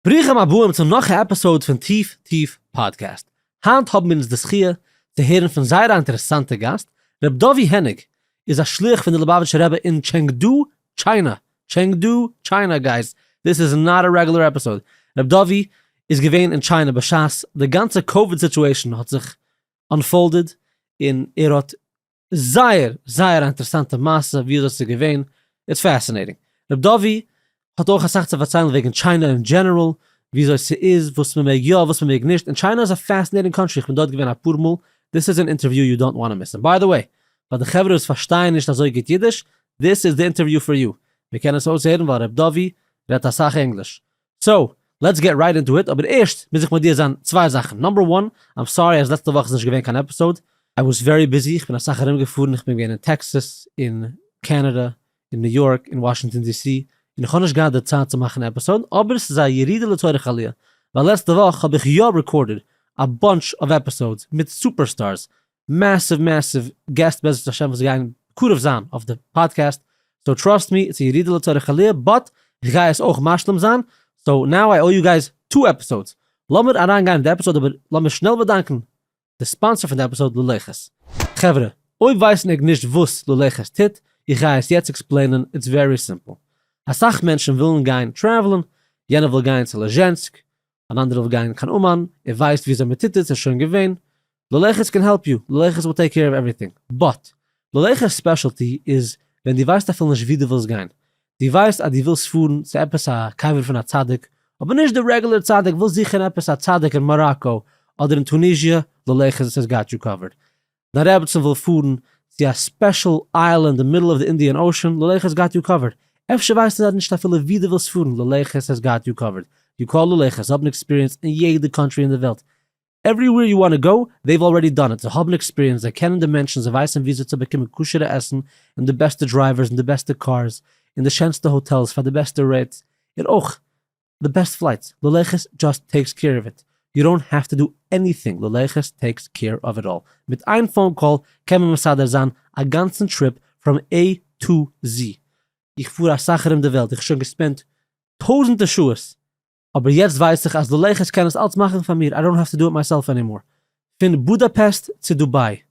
Brichem abuem zum noch Episode von Teef Teef Podcast. Hand haben wir uns das hier zu hören von sehr interessante Gast. Rabbi Dovi Henig is a Shlich von der Lubavitcher Rebbe in Chengdu, China. Chengdu, China, guys. This is not a regular episode. Rabbi Dovi is gewesen in China, b'shas the ganze COVID situation hat sich unfolded in Erot. Sehr interessante Masse, wie das gewesen. It's fascinating. Rabbi Dovi hat auch gesagt zu verzeihen wegen China in general, wie es ist, was man mag ja, was man mag nicht. And China is a fascinating country. Ich bin dort gewesen, Purmul. This is an interview you don't want to miss. And by the way, weil die Chevre verstehen nicht, dass geht Yiddish, this is the interview for you. Wir können es auch sehen, weil Rabbi Dovi redet das Sache Englisch. So, let's get right into it. Aber erst muss ich mit dir sagen, zwei Sachen. Number one, I'm sorry, als letzte Woche nicht gewesen kein Episode. I was very busy. Ich bin nach Sache rumgefahren. Ich bin in Texas, in Canada, in New York, in Washington, D.C. Und ich habe nicht gerade Zeit zu machen Episode, aber es ist ein JOYRIDE AUTO LEASING. Weil letzte Woche habe ich ja recorded a bunch of episodes mit Superstars. Massive guest Bezos Hashem was going could have zan of the podcast. So trust me, it's a JOYRIDE AUTO LEASING, but ich gehe es auch maschlem zan. So now I owe you guys 2 episodes. Lass mir arangehen in der Episode, aber lass mir schnell bedanken. The sponsor von der Episode, LALECHET. Chevre, oi weiß nicht wuss LALECHET tit, ich gehe es jetzt explainen, it's very simple. A sach Menschen willen gehen traveln, jener will gehen zu Lejensk, an anderer will gehen kann Oman, weiß wie mit Tzitzis, ist schon gewähnt. LALECHET can help you. LALECHET will take care of everything. But, LALECHET's specialty is, wenn die weiß, da viel nicht wie du willst gehen. Die weiß, die willst fuhren, zu etwas a Kaiwer von a Tzadik, aber nicht der regular Tzadik, will sicher etwas a Tzadik in Morocco, oder in Tunisia, LALECHET has got you covered. Na Rebbetzin will fuhren, to a special island in the middle of the Indian Ocean, LALECHET has got you covered. Efter weißt du nicht, dass viele wieder willst fuhren, LALECHET has got you covered. You call LALECHET, have an experience in jede country in the Welt. Everywhere you want to go, they've already done it. So have an experience, they kennen dimensions, they weißen, wie sie zu bekommen, kuschere Essen, and the best drivers, and the best cars, in the schönste hotels, for the best rates, and auch, the best flights. LALECHET just takes care of it. You don't have to do anything. LALECHET takes care of it all. Mit ein phone call, können wir sagen, a ganzen Trip from A to Z. Ich fuhr a Sache in der Welt, ich schon gespent tausende Schuhes. Aber jetzt weiß ich, als LALECHET kann es alles machen von mir. I don't have to do it myself anymore. Von Budapest zu Dubai,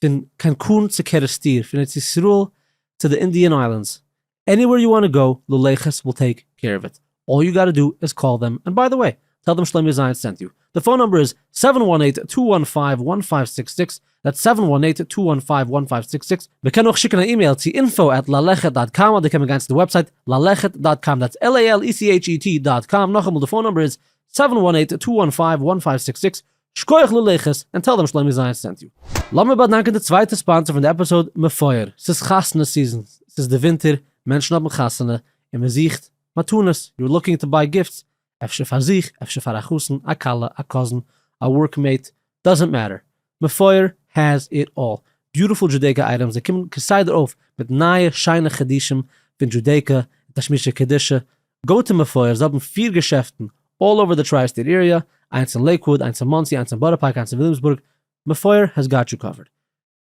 von Cancun zu Kerestir, von Yisrael to the Indian Islands. Anywhere you want to go, LALECHET will take care of it. All you gotta do is call them. And by the way, tell them Shloime sent you. The phone number is 718-215-1566. That's 718-215-1566. We can auch schicken an email to info@lalechet.com, or they can go to the website lalechet.com. That's LALECHET.com. Noch einmal, the phone number is 718-215-1566. Shkoyach LALECHET and tell them Shloime sent you. Lass mir bedanken der zweite Sponsor von der Episode, MEFOAR. Es ist Chasna Season. Es ist der Winter. Menschen haben Chasna. Und man sieht, man tun es. You're looking to buy gifts. Efter for sich, efter for a chusen, a kala, a cousin, a workmate, doesn't matter. MEFOAR has it all. Beautiful Judaica items. They come beside off with nahe, shine chedishim, von Judaica, tashmische kedische. Go to MEFOAR. Sie haben 4 Geschäften all over the tri-state area. Eins in Lakewood, eins in Muncie, eins in Butterpark, eins in Williamsburg. MEFOAR has got you covered.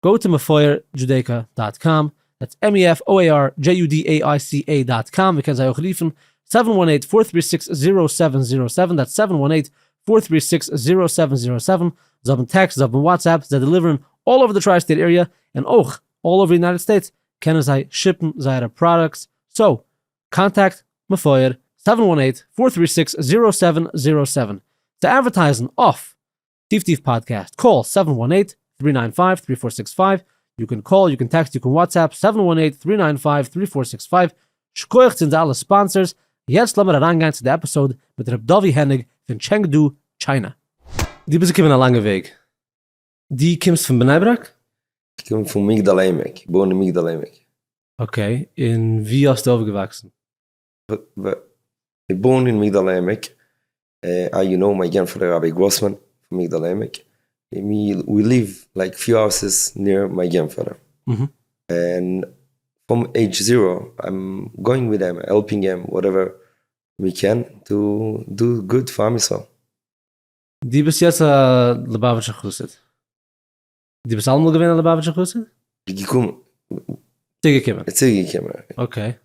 Go to MEFOARJudaica.com. That's MEFOARJUDAICA.com. Wir können Sie auch riefen. 718-436-0707. That's 718-436-0707. Sie haben Text, sie haben WhatsApp. They're delivering all over the tri-state area and auch all over the United States. Können Sie shippen seine products. So, contact MEFOAR 718-436-0707. To advertising off Teef Teef podcast, call 718-395-3465. You can call, you can text, you can WhatsApp 718-395-3465. Shkoyach sind alle sponsors. Jetzt lassen wir reingehen zu der Episode mit Rabbi Dovi Henig von Chengdu, China. Die bist gekommen einen langen Weg. Die kommst von Bnei Brak? Ich komme von Migdal Emek. Ich wohne in Migdal Emek. Okay, in wie hast du aufgewachsen? Ich wohne in Migdal Emek. You know my grandfather Rabbi Grossman from Migdal Emek. We live like few houses near my grandfather. Mm-hmm. And from age 0, I'm going with them, helping them, whatever we can to do good for Amisrael. Die bist jetzt a Lubavitcher Chusset. Die bist allemal gewesen a Lubavitcher Chusset? Ich komme. Zurückgekommen. Okay.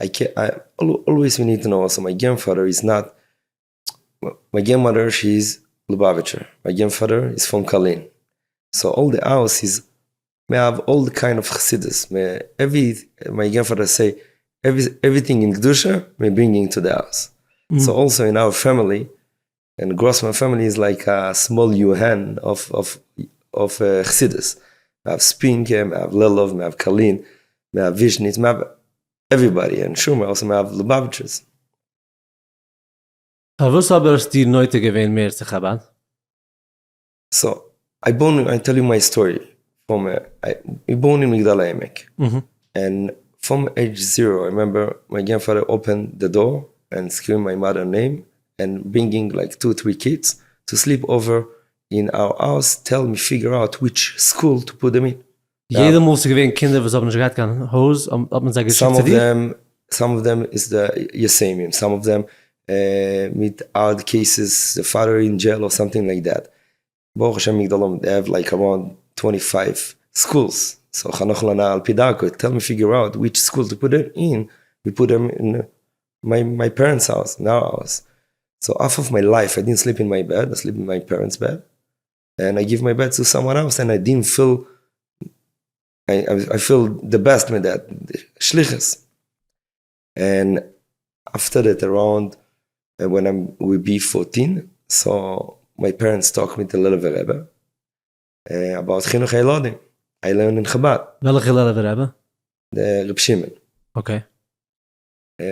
I always we need to know also my grandfather is not my grandmother, she's Lubavitcher. My grandfather is from Kalin. So all the house is, we have all the kind of Chassidus. My grandfather say, everything in Kedusha, we bringing to the house. So also in our family, and Grossman family is like a small Yuhan of Chassidus. We have Spinke, we have Lelov, we have Kalin, we have Vishnitz, we have everybody. And sure, we also have Lubavitchers. Was aber ist die Neute gewesen mehr zu Chabad? So, I tell you my story. I born in Migdal HaEmek. And from age 0, I remember my grandfather opened the door and screamed my mother's name and bringing like 2-3 kids to sleep over in our house, figure out which school to put them in. Jeder musste gewesen Kinder, was haben nicht kann Haus, ob man sagt, some of them is the Yosemite, some of them with hard cases, the father in jail or something like that. Baruch Hashem Migdalom, they have like around 25 schools. So Chanoch Lana Al Pidako, tell me figure out which school to put them in. We put them in my parents' house, in our house. So half of my life, I didn't sleep in my bed. I sleep in my parents' bed. And I give my bed to someone else, and I didn't feel, I feel the best with that, Shlichus. And after that, around when I will be 14, so my parents talked with the little Rebbe about Chinuch Eilodim. I learned in Chabad. Welche Lehrer Rebbe? The Reb Shimon. Okay.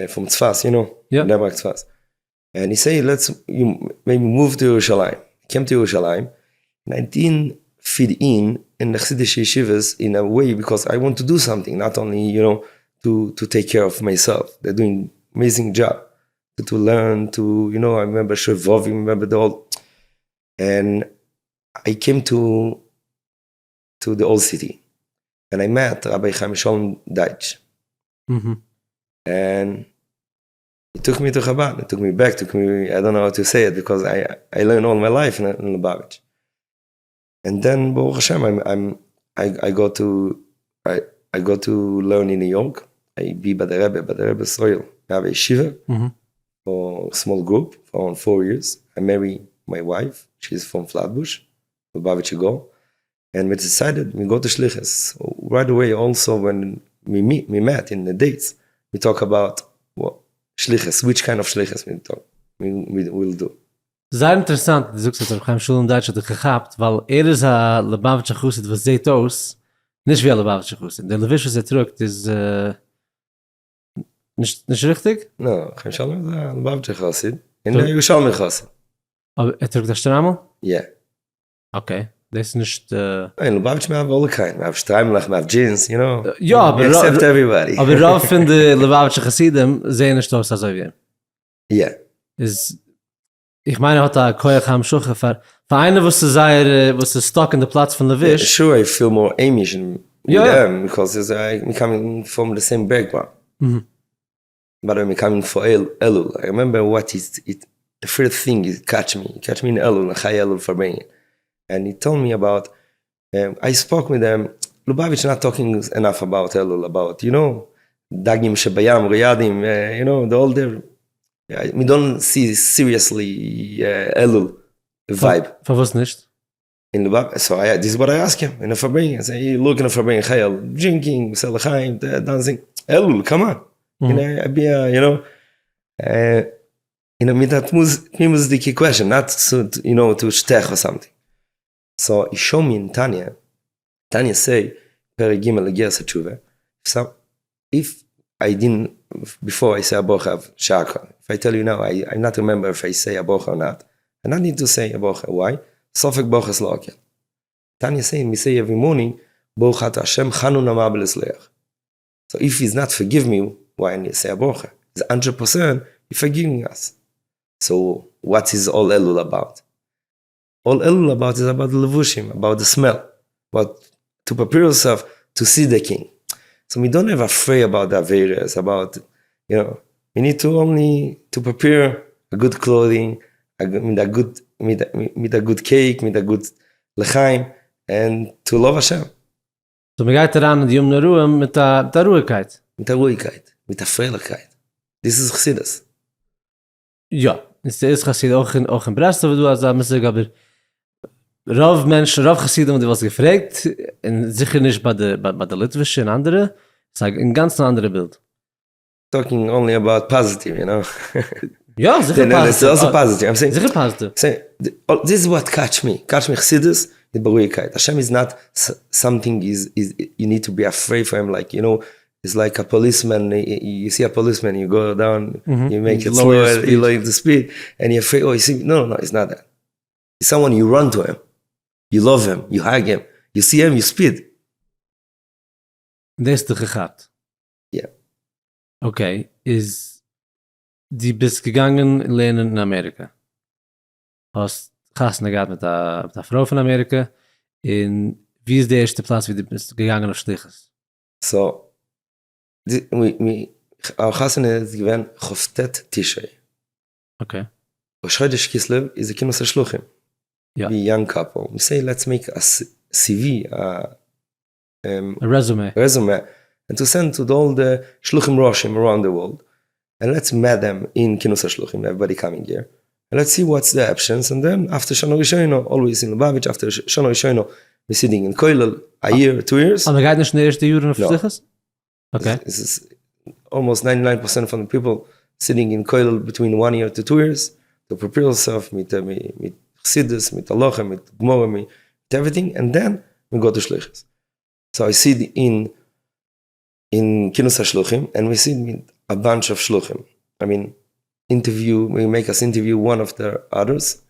From Tzfas, you know? Yeah. Nebrak Tzfas. And he said, maybe move to Yerushalayim. I came to Yerushalayim, and I didn't fit in the Chassidish yeshivas in a way because I want to do something, not only, you know, to take care of myself. They're doing amazing job to learn, to, you know, I remember Shevovim, remember the whole, and I came to the old city, and I met Rabbi Chaim Shalom Deitch. And he took me to Chabad, he took me back, I don't know how to say it, because I learned all my life in Lubavitch. And then, Baruch Hashem, I go to learn in New York. I be by the Rebbe soil. I have a yeshiva for a small group for around 4 years. I marry my wife. She's from Flatbush, Lubavitch go. And we decided we go to Shlichus. So right away, also when we met in the dates, we talk about Shlichus, which kind of Shlichus we will do. Sehr interessant, du sagst, dass Chaim Shalom Deitch hat gehabt, weil ist ein Lubavitcher Chussid, was sieht aus, nicht wie ein Lubavitcher Chussid. Der Levish, was drückt, ist nicht richtig? No, Chaim Shalom ist ein Lubavitcher Chussid. In der Yerushalmi Chussid. Aber drückt das Strammel? Ja. Okay. Das ist nicht... In Lubavitch, we have all the kind. We have Streimelach, we have jeans, you know. Ja, aber... We accept everybody. Aber Rav von der Lubavitcher Chassidim sehen nicht aus, als wir. Ja. Ich meine, hat er Koyach am Schuche für einen, was stuck in the Platz von Levish. Yeah, sure, I feel more Amish with them, because I'm coming from the same background. But I'm coming for Elul. I remember the first thing is catch me in Elul, Chai Elul for bringing. And he told me about, I spoke with them, Lubavitch not talking enough about Elul, about, you know, Dagim Shebayam, Riyadim, you know, the older, we don't see seriously Elul vibe. For was nicht? In Lubavitch, so this is what I ask him, in a Fabring, I say, you look in a Fabring, Chayel, drinking, Selachayim, dancing, Elul, come on. You know, I'd be, you know, with that music question, not to, you know, to shtech or something. So he showed me in Tanya say, Perek Gimel Legias HaTshuva, so if I didn't, before I say Abocha Shakal, if I tell you now, I not remember if I say Abocha or not, I don't need to say Abocha. Why? Sofek Bocha Slokia. Tanya saying, we say every morning, Bochat Hashem Chanun Amabel Esleach. So if he's not forgive me, why I need to say Abocha? It's 100% he's forgiving us. So what is all Elul about? All Elul about is about the levushim, about the smell, about to prepare yourself to see the king. So we don't have afraid about the Averas, about, you know, we need to only to prepare a good clothing, with a good cake, with a good lechaim, and to love Hashem. So wir gehen daran in die Yom Neruah mit der Ruhigkeit. Mit der Ruhigkeit, mit der Freilichkeit. This is Chassidus. Ja, ist Chassid auch in Breslau, wie du hast gesagt, aber Rav Chassidim, die was gefragt, und sicher nicht bei der Litwische und andere, sag ein ganz anderes Bild. Talking only about positive, Ja, sicher It's also positive. I'm saying, Sicher positive. this is what catch me. Catch me Chassidus, the Beruhigkeit. Hashem is not something is you need to be afraid for him. Like, it's like a policeman. You see a policeman, you go down, you make it slower, you lower the speed, and you're afraid. Oh, you see, no, it's not that. It's someone you run to him, you love him, you hug him, you see him, you speed. Das ist gehabt. Yeah. Okay, die bist gegangen lernen in Amerika. Hast Gassen gehabt mit der Frau von Amerika. In wie ist der erste Platz, wie du bist gegangen auf Shlichus? So, our Chassan is given Choftet Tishrei. Okay. Chodesh Kislev is a Kinus HaShluchim. Yeah. We young couple. We say, let's make a CV, a resume. And to send to all the Shluchim Roshim around the world. And let's meet them in Kinus HaShluchim, everybody coming here. And let's see what's the options. And then after Shana Rishono, always in Lubavitch, after Shana Rishono, we're sitting in Koilel a year, 2 years. Aber geht nicht in der ersten Jahren auf No. Shlichus? Okay. This is almost 99% from the people sitting in Koilel between 1 year to 2 years to prepare yourself with Chassidus, with Aloha, with Gmora, with everything. And then we go to Shlichus. So I sit in Kinus HaShluchim, and we sit with a bunch of Shluchim. I mean, we make us interview one of the others,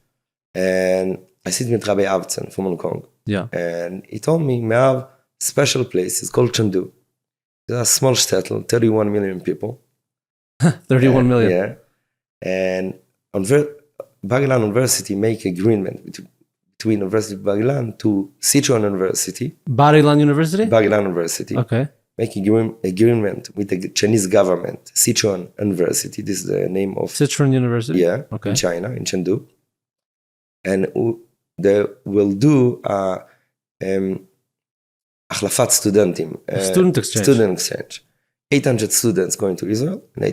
and I sit with Rabbi Avtsen from Hong Kong. Yeah. And he told me, we have a special place, it's called Chengdu. It's a small shtetl, 31 million people. 31 million. Yeah. And Bar-Ilan University make agreement between University of Bar-Ilan to Sichuan University. Bar-Ilan University? Bar-Ilan University. Okay. Making agreement with the Chinese government, Sichuan University. This is the name of Sichuan University? Yeah, Okay. in China, in Chengdu. And they will do Achlafat Studentim. Student exchange. Student exchange. 800 students going to Israel, and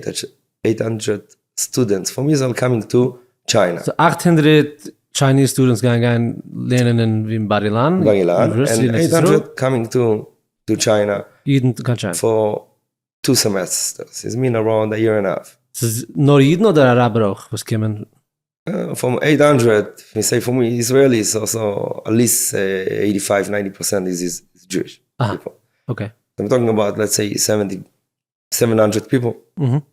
800 students from Israel coming to China. So 800 Chinese students going lernen in Bar-Ilan. Bar-Ilan, University and in Israel. 800 coming to China Jeden kann China. for 2 semesters. It's been around a year and a half. Es ist nur Jeden oder Araber auch, was kommen? From 800, we say for me, Israelis also at least 85-90% is Jewish people. Okay. I'm talking about, let's say, 700 people. Mhm.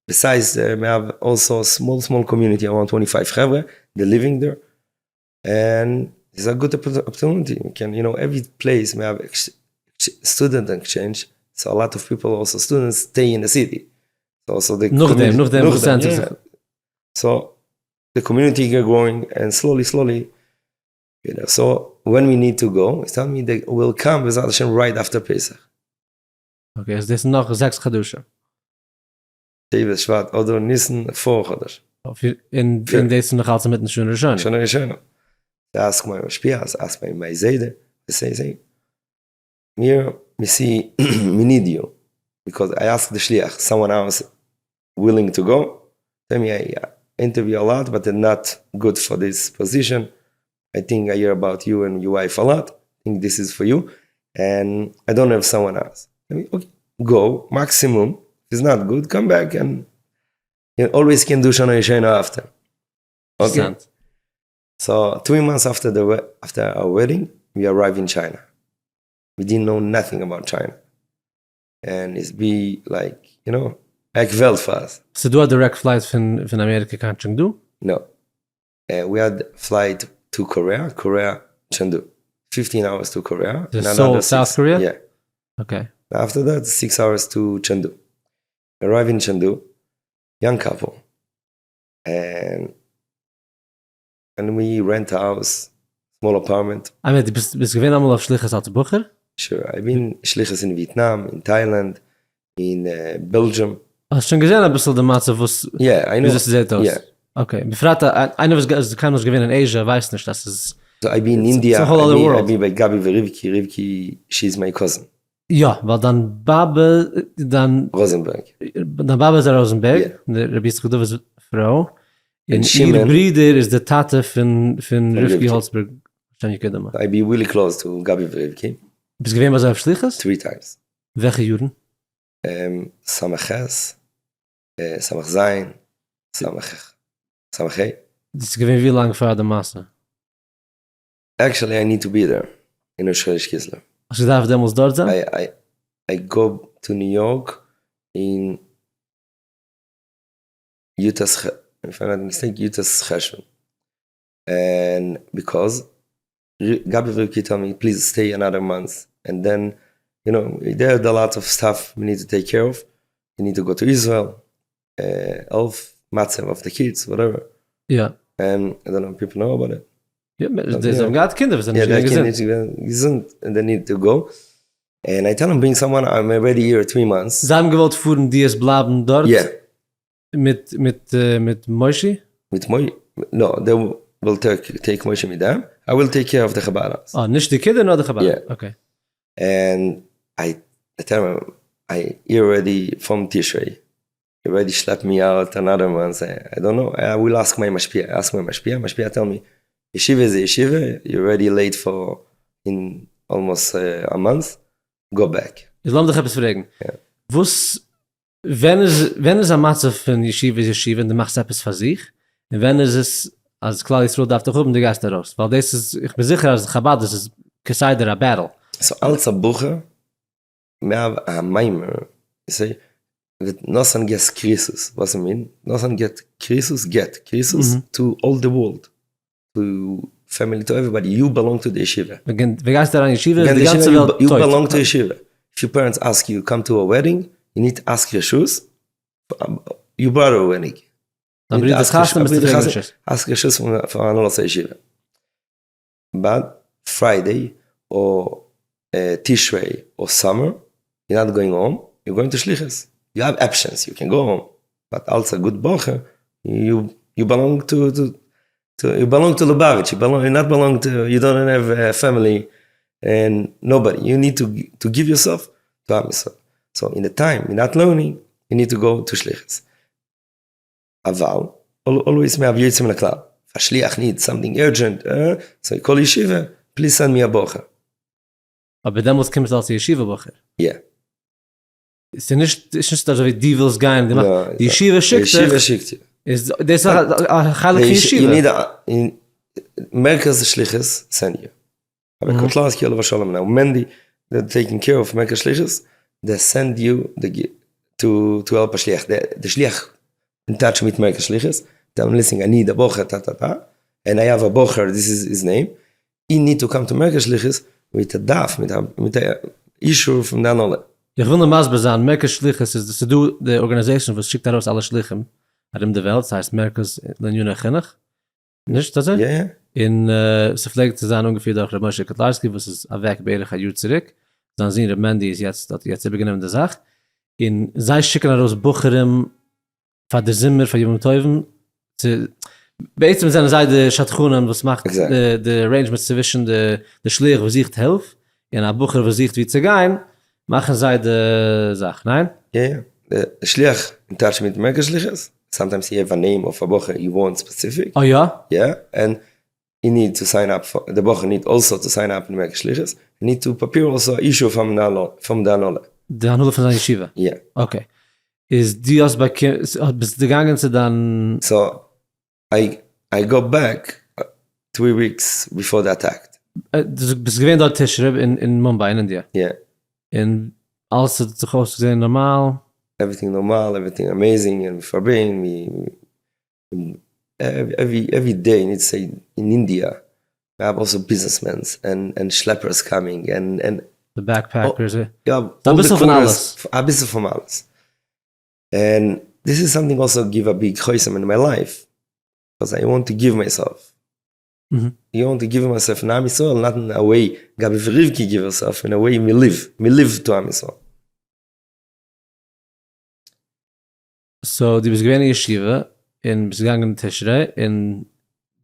Besides, we have also a small community, around 25 Chevre, they're living there. And it's a good opportunity. We can, every place we have student exchange. So a lot of people, also students, stay in the city. So also the Noch dem percentage. yeah. So the community get growing, and slowly, So when we need to go, it's telling me they will come with Hashem right after Pesach. Okay, so das sind noch 6 Chadusha. Teef Shvat, oder Nissen, 4 Chodesh. In das sind noch also mit einer schönen Rishon. Shana. They ask my Shpias, ask my Zayde. They say, here we see, we need you. Because I asked the Shliach, someone else willing to go. Tell me, I interview a lot, but they're not good for this position. I think I hear about you and your wife a lot. I think this is for you. And I don't have someone else. I mean, okay, go, maximum. If it's not good, come back, and you always can do Shana Yeshena after. Okay. So 3 months after our wedding, we arrived in China. We didn't know nothing about China. And it's be like, like Welt for us. So du hast direct flight von Amerika kann Chengdu? No. We had flight to Korea, Chengdu. 15 hours to Korea. To Seoul, South Korea? Yeah. Okay. After that, 6 hours to Chengdu. Arrive in Chengdu, young couple. And we rent a house, small apartment. I mean, bist gewesen einmal auf Shlichus als Bucher? Sure. I've been Shlichus in Vietnam, in Thailand, in Belgium. Hast du schon gesehen ein bisschen der Matze, was... Yeah, I know. Wie das sieht aus? Yeah. Okay. Befragt, einer was kann uns gewinnen in Asia, weiß nicht, dass es... So I've been in India, a whole other world. I've been by Gabi and Rivki. Rivki, she's my cousin. Ja, weil dann Rosenberg. Dann Baba ist Rosenberg, Yeah. der Rabbi Dovi Frau, In Shimon- ihr Brüder ist der Tate von Rivki Rivki. Holzberg. Schon ich kenne mal. I be really close to Gabi Vrivki Bist gewesen was auf Shlichus? 3 times. Welche Juren? Samach Samach Zain, Samach Hey. Das ist gewesen wie lange vor der Masse? Actually, I need to be there in Osherish Kislev. Als je darf damals dort sein? I go to New York in Utah's, if I'm not mistaken, Utah's Cheshvan. And because Gabi Vrivki told me, please stay another month. And then, you know, there's a lot of stuff we need to take care of. You need to go to Israel, Elf, Matzah of the kids, whatever. Ja. And I don't know if people know about it. Ja, das haben gerade Kinder, wir sind Yeah, nicht they gesehen. gesund, and they need to go. And I tell them, bring someone, I'm already here 3 months. Sie haben gewollt fuhren, die es bleiben dort? Yeah. Mit Moishi? With Moy, no, they will take Moshe with them. I will take care of the Chabad. Ah, nicht die Kinder, nur die Chabad? Yeah. Okay. And I tell them, I already from Tishrei. You already slept me out another month. I don't know. I will ask my Mashpia. Mashpia tell me, Yeshiva is a Yeshiva. You're already late for in almost a month. Go back. Ich lass dich etwas fragen. Ja. Wenn es am Matze von Yeshiva ist Yeshiva, und du machst etwas für sich, und wenn es als klar ist, darf doch oben die Geist daraus. Weil das ist, ich bin sicher, als Chabad, das ist Keseider, a battle. So als a Bucher, we have a mimer. You say, that nothing gets krisus. What I mean? Nothing get krisus to all the world. To family, to everybody. You belong to the yeshiva. Wir geist daran Yeshiva, Again, die the ganze yeshiva, Welt you teut. belong to yeshiva. If your parents ask you, come to a wedding, you need to ask your shoes. You brought a wedding. Dann bringt das Kasten, bis du fragen. Ask your shoes from another yeshiva. But Friday or Tishrei or summer, you're not going home. You're going to Shlichus. You have options. You can go home. But also good bocher, you belong to you belong to Lubavitch. You not belong to. You don't have a family and nobody. You need to give yourself to Am Yisrael. So in the time you're not learning, you need to go to Shlichus. Aval always me have yitzim leklal. If a shliach needs something urgent, so you call yeshiva. Please send me a bocher. Aber damals kommt es als Yeshiva-Bocher. Yeah. Ist ja nicht so wie die willst gehen. No, Die Yeshiva schickt Yeshiva dich. schickt you. Das ist ein heilige You Yeshiva. need in Merkaz Shlichus send you. Aber Kotlas Kiel Vashalom now. Mendy, they're taking care of Merkaz Shlichus. They send you to help a shliach. The shliach in touch with Merkaz Shlichus. Tell them, listen, I need a bocher, and I have a bocher. This is his name. You need to come to Merkaz Shlichus with a daf, with a issue from the Anole. Ich will noch mal sagen, Merkaz Shlichus ist das du die Organisation, was schickt daraus alle Schlichim in der Welt, das heißt Merkaz Lenjuna Chinnach. Nicht, das ist? Yeah. In sie pflegt zu sein ungefähr durch Rabbi Katlarski, was ist weg bei ein Jahr zurück. Dann sehen wir, Mandy ist jetzt beginnen der Sache. In sei schicken daraus Bucherim von der Zimmer, von Jungen Teufen, bei einem seiner Seite Schatchunen, was macht die Arrangement zwischen der Schleich, was sich hilft, und ein Bucher, was sich wie zu gehen, machen sie die Sache, nein? Yeah. The shliach in touch with Merkaz Shlichus. Sometimes you have a name of a bocher you want specific. Oh ja? Yeah, and you need to sign up for the bocher need also to sign up in Merkaz Shlichus. You need to prepare also issue from the Anole. Der Hanule von seiner Yeshiva? Yeah. Okay. Ist die aus bei bist du gegangen zu dann... So I go back 3 weeks before the attack. Du bist gewähnt dort Tishrib in Mumbai, in India. Yeah. Und alles hat sich ausgesehen normal. Everything normal, everything amazing, and forbidden me. Every day, you need to say in India, we have also businessmen and schleppers coming and The backpackers. yeah, Da all bist the du von corners, alles. a bisschen von alles. And this is something also give a big choice in my life because I want to give myself. Mhm. You want to give myself in Am Yisrael, not in a way Gabi Vrivki give herself, in a way me live to Am Yisrael. So, die bist gewähnt in Yeshiva, in bist gegangen in Tishrei, in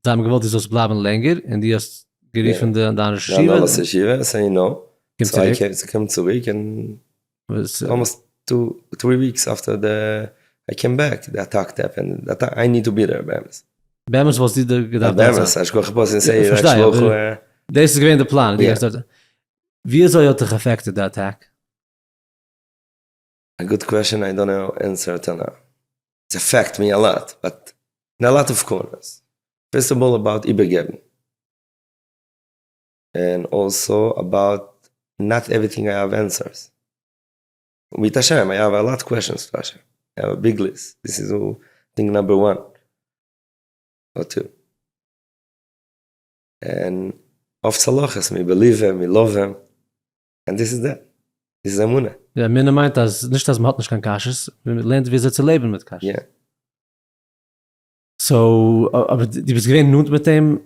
da haben gewollt, die sollst bleiben länger, und die hast geriefen der andere Ja, Yeshiva. alles Yeshiva, so you know. Kim So I zurück. came zurück and Was, almost 3 weeks after I came back, the attack happened. I need to be there, Bams. Bemis was die gedacht. Bemis, als ich gepost und say, das ist gewesen der Plan. Wie soll er dich affected, the attack? A good question, I don't know answer to now. It's affect me a lot, but in a lot of corners. First of all, about übergeben. And also about not everything I have answers. With Hashem, I have a lot of questions to Hashem. I have a big list. This is thing number 1 or 2. And of Tzalochas, me believe him, me love him. And this is that. This is Amunah. Ja, mir meint, dass nicht, dass man hat nicht kein Kasches, man lernt, wie sie zu leben mit Kasches. Yeah. So, aber die bist gewähnt nun mit dem?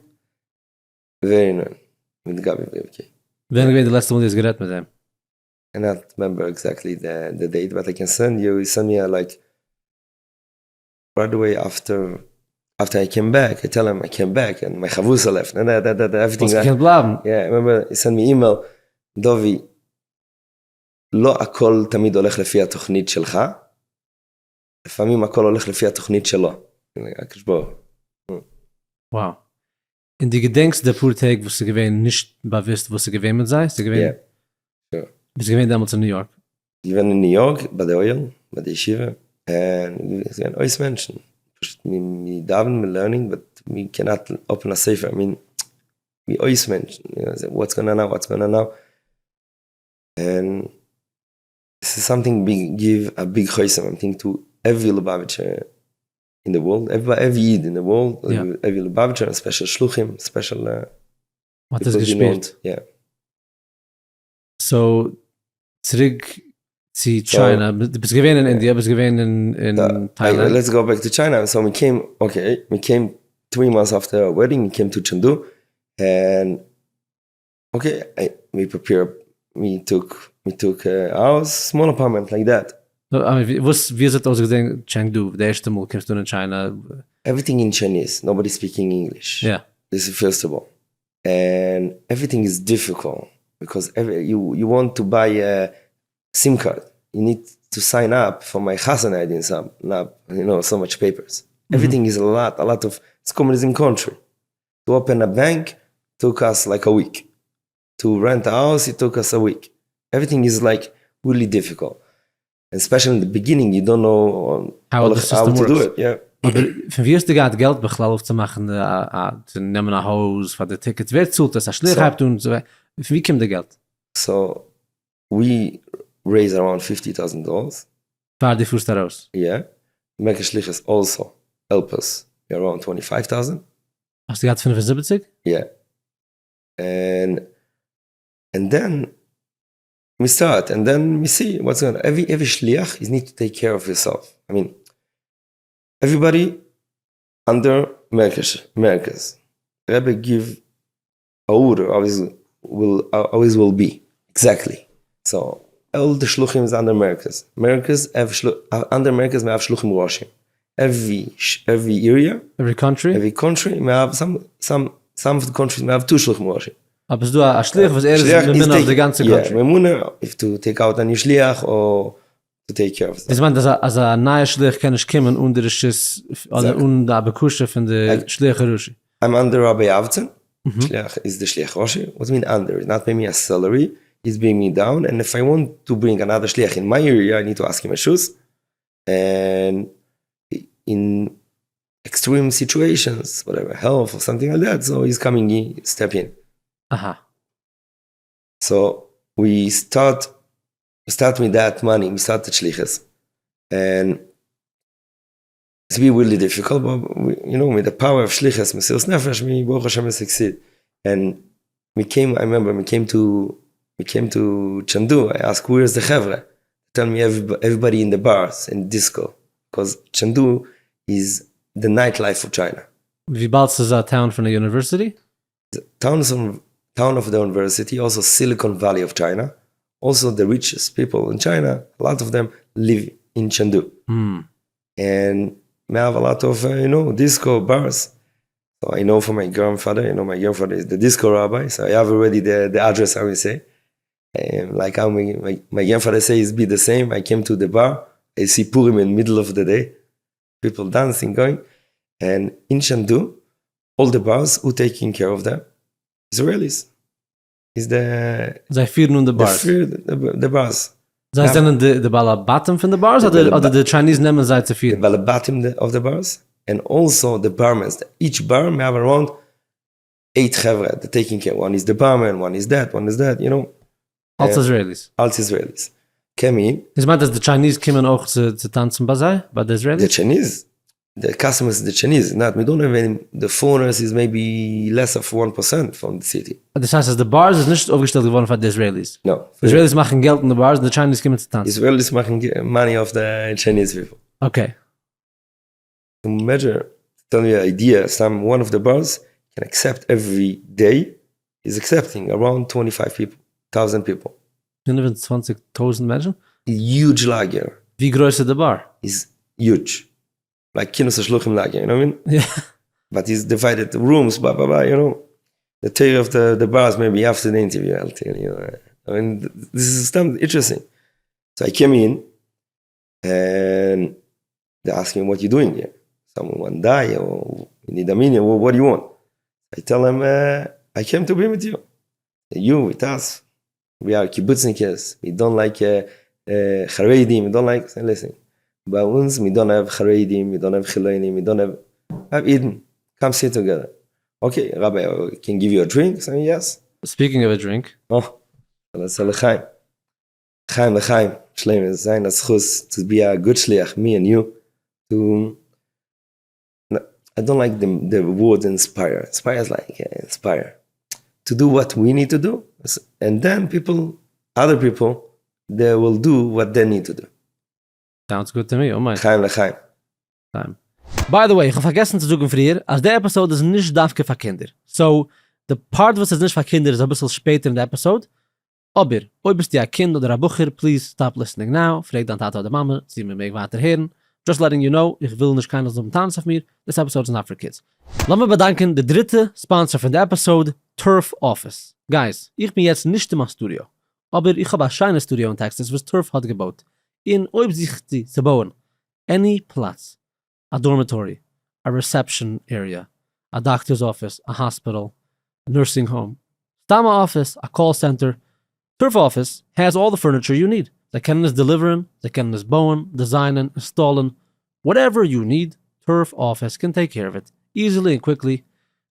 Very nun. Mit Gabi, okay. Wenn gewähnt, die letzte Mal, die ist gerät mit dem? I cannot remember exactly the date, but I can send you. You send me right away after I came back. I tell him I came back and my chavusa left. And everything. Was kann bleiben? Yeah, I remember he sent me email. דובי, לא הכל תמיד הולך לפי התוכנית שלך, לפעמים הכל הולך לפי התוכנית שלו. Wow. In die gedenkst der Purtag, wo sie gewähnen, nicht bewusst, wo sie gewähnen mit sei? Sie gewähnen? Ja. Sure. Sie gewähnen damals in New York? Sie gewähnen in New York, bei der Oil, bei der Yeshiva, und sie gewähnen ois Menschen. We daven, we learning, but we cannot open a safer. I mean, we ois Menschen. What's going on now? And this is something big, give a big choisem, I think, to every Lubavitcher in the world, every Yid in the world, every Lubavitcher, special Shluchim, special what is gespielt? Yeah. So, zurück to China, bist gewesen in India, bist gewesen in Thailand. Let's go back to China. So we came 3 months after our wedding, we came to Chengdu, and we took a house, small apartment like that. So, I mean, wie ist das ausgesehen, Chengdu, der erste Mal kommst du in China? Everything in Chinese, nobody speaking English. Yeah. This is first of all. And everything is difficult because you want to buy a SIM card. You need to sign up for my Hassan ID and so much papers. Everything is a lot of, it's communism country. To open a bank took us like a week. To rent a house, it took us a week. Everything is like really difficult. Especially in the beginning, you don't know how to do it. Yeah. Von wie ist Geld beglaub zu machen, zu nehmen ein Haus, für die Tickets, wer zahlt das, Schlichheit und so. Wie kommt das Geld? So, we raise around $50,000. Für die Fuß daraus? Yeah. Make a Shlichus also help us around 25,000. Hast du gehabt 75? Yeah. And then we start, and then we see what's going on. Every shliach is need to take care of yourself. I mean, everybody under Merkez. Rabbi give a order, always will be. Exactly. So, all the shluchim is under Merkez. Under Merkez, we have shluchim washing. Every area. Every country, we have some of the countries, we have 2 shluchim washing. Aber du a Shlich, was ist Memuna of the ganze country? Yeah, Memuna, if to take out a new Shliach or to take care of that. Das meint, als a neue Shlich kann ich kommen unter der Schiss, oder unter der Bekusche von der Shlich Rushi. I'm under Rabbi Avtzen. Shliach is the Shlich Roshi. What do you mean under? It's not paying me a salary. He's bringing me down. And if I want to bring another Shliach in my area, I need to ask him a shoes. And in extreme situations, whatever, health or something like that, so he's coming in, step in. So we start with that money. We start the Shlichus, and it's been really difficult. But with the power of Shlichus, Mesiras Nefesh, we Baruch Hashem succeed. And I remember we came to Chengdu. I asked, "Where's the Chevra?" Tell me everybody in the bars and disco, because Chengdu is the nightlife of China. Wie bald is a town from the university? The town of the university, also Silicon Valley of China, also the richest people in China, a lot of them live in Chengdu. And we have a lot of, disco bars. So I know from my grandfather, my grandfather is the disco rabbi, so I have already the address, I will say. Like how my grandfather says, be the same. I came to the bar, I see Purim in the middle of the day, people dancing, going. And in Chengdu, all the bars who taking care of them, Israelis. Is the Zij vieren the bars. The bars. Zij zijn de balabatim van de bars, of de Chinese nemen zij te The vieren? balabatim of the bars, and also the barmans. Each bar may have around 8 chevra. They're taking care. One is the barman, one is that, you know. Als Israelis. Als Israelis. Came in. Is meant dat de Chinese komen ook te dansen bij zij, bij de Israelis? The Chinese. The customers, the Chinese, we don't have any, the foreigners is maybe less of 1% from the city. Das heißt, de bars is nicht aufgestellt geworden von de Israelis. No. De Israelis machen Geld in de bars, de Chinese kommen zu tanzen. Israelis making money of the Chinese people. Okay. To measure, tell you an idea, one of the bars can accept every day, is accepting around 25,000 people. 25.000 Menschen? Huge lager. Wie groß ist de bar? Is huge. Like Kino Shluchim lager, you know what I mean? Yeah. But it's divided rooms, blah, blah, blah, you know. The tale of the bars, maybe after the interview, I'll tell you. I mean, this is something interesting. So I came in, and they asked me, what you doing here? Someone die, or you need a minyan, or what do you want? I tell them, I came to be with you. You, with us. We are kibbutznikers. We don't like Charedim. We don't like, listen. By uns, we don't have Charedim, we don't have Chilonim, we don't have Eden. Come sit together. Okay, Rabbi, I can give you a drink? I mean, yes. Speaking of a drink. Oh, let's say L'chaim. L'chaim, Shloime, sein Shlichus, to be a good shliach, me and you, to... I don't like the word inspire. Inspire is like, inspire. To do what we need to do. And then other people, they will do what they need to do. Sounds good to me, oh my. L'chaim. By the way, ich habe vergessen zu sagen früher, als der Episode ist nicht dafke für Kinder. So, the part was ist nicht für Kinder ist ein bisschen später in der Episode. Aber, ob bist du ein Kind oder ein Bucher, please stop listening now. Frag dann Tata oder Mama, sie mir mehr weiter hören. Just letting you know, ich will nicht keiner so einen Tanz auf mir. This episode is not for kids. Lass mich bedanken, der dritte Sponsor von der Episode, Turf Office. Guys, ich bin jetzt nicht in meinem Studio. Aber ich habe ein schönes Studio in Texas, was Turf hat gebaut. In ob sich zu bauen. Any Platz. A dormitory, a reception area, a doctor's office, a hospital, a nursing home, Stama office, a call center. Turf Office has all the furniture you need. They can is delivering, they can is bauen, designing, installing. Whatever you need, Turf Office can take care of it. Easily and quickly.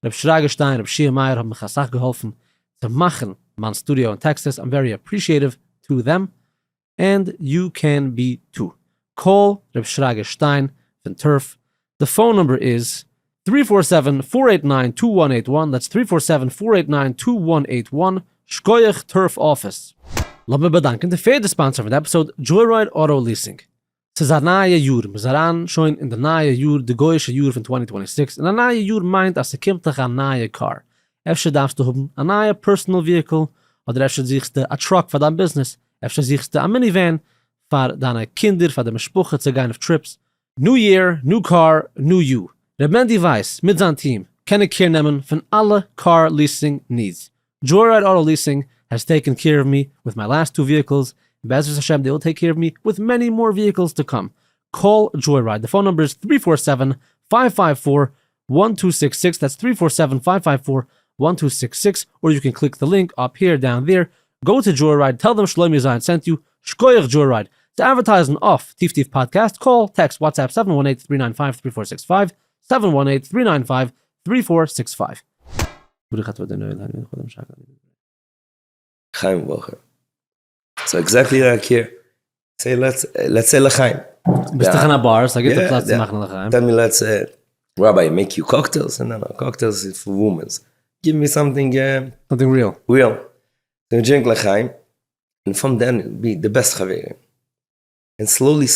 Reb Schragerstein, Reb Shia Meyer haben mich Sache geholfen zu machen. My studio in Texas. I'm very appreciative to them. And you can be too. Call Reb Schragerstein from Turf. The phone number is 347-489-2181. That's 347-489-2181. Shkoyach Turf Office. Lass me bedanken de vierde sponsor van de episode, JOYRIDE AUTO LEASING. Het is een nieuwe jaar. We zijn schon in de nieuwe jaar, de goeie jaar van 2026. En een nieuwe jaar meint als je komt tegen een nieuwe car. Efter darfst du hebben een nieuwe personal vehicle, oder efter zichst a truck voor dein business, efter zichst a minivan voor deine kinder, voor de mispuche zu gehen auf trips. New year, new car, new you. Reben Device mit zijn team kann ich care nehmen von alle car leasing needs. JOYRIDE AUTO LEASING has taken care of me with my last 2 vehicles. Bezos Hashem, they will take care of me with many more vehicles to come. Call JOYRIDE. The phone number is 347-554-1266. That's 347-554-1266. Or you can click the link up here, down there. Go to JOYRIDE. Tell them Shloime Zayin sent you. Shkoyach JOYRIDE. To advertise off Teef Teef podcast, call, text, WhatsApp 718-395-3465. 718-395-3465. Chaim Bocher. So exactly like here. Say let's say L'chaim. Bist du in bar, so get the Platz zu machen L'chaim. Tell me let's Rabbi, make you cocktails. No, cocktails is for women. Give me something real. Real. So drink L'chaim, and from then be the best Chaverim. And slowly,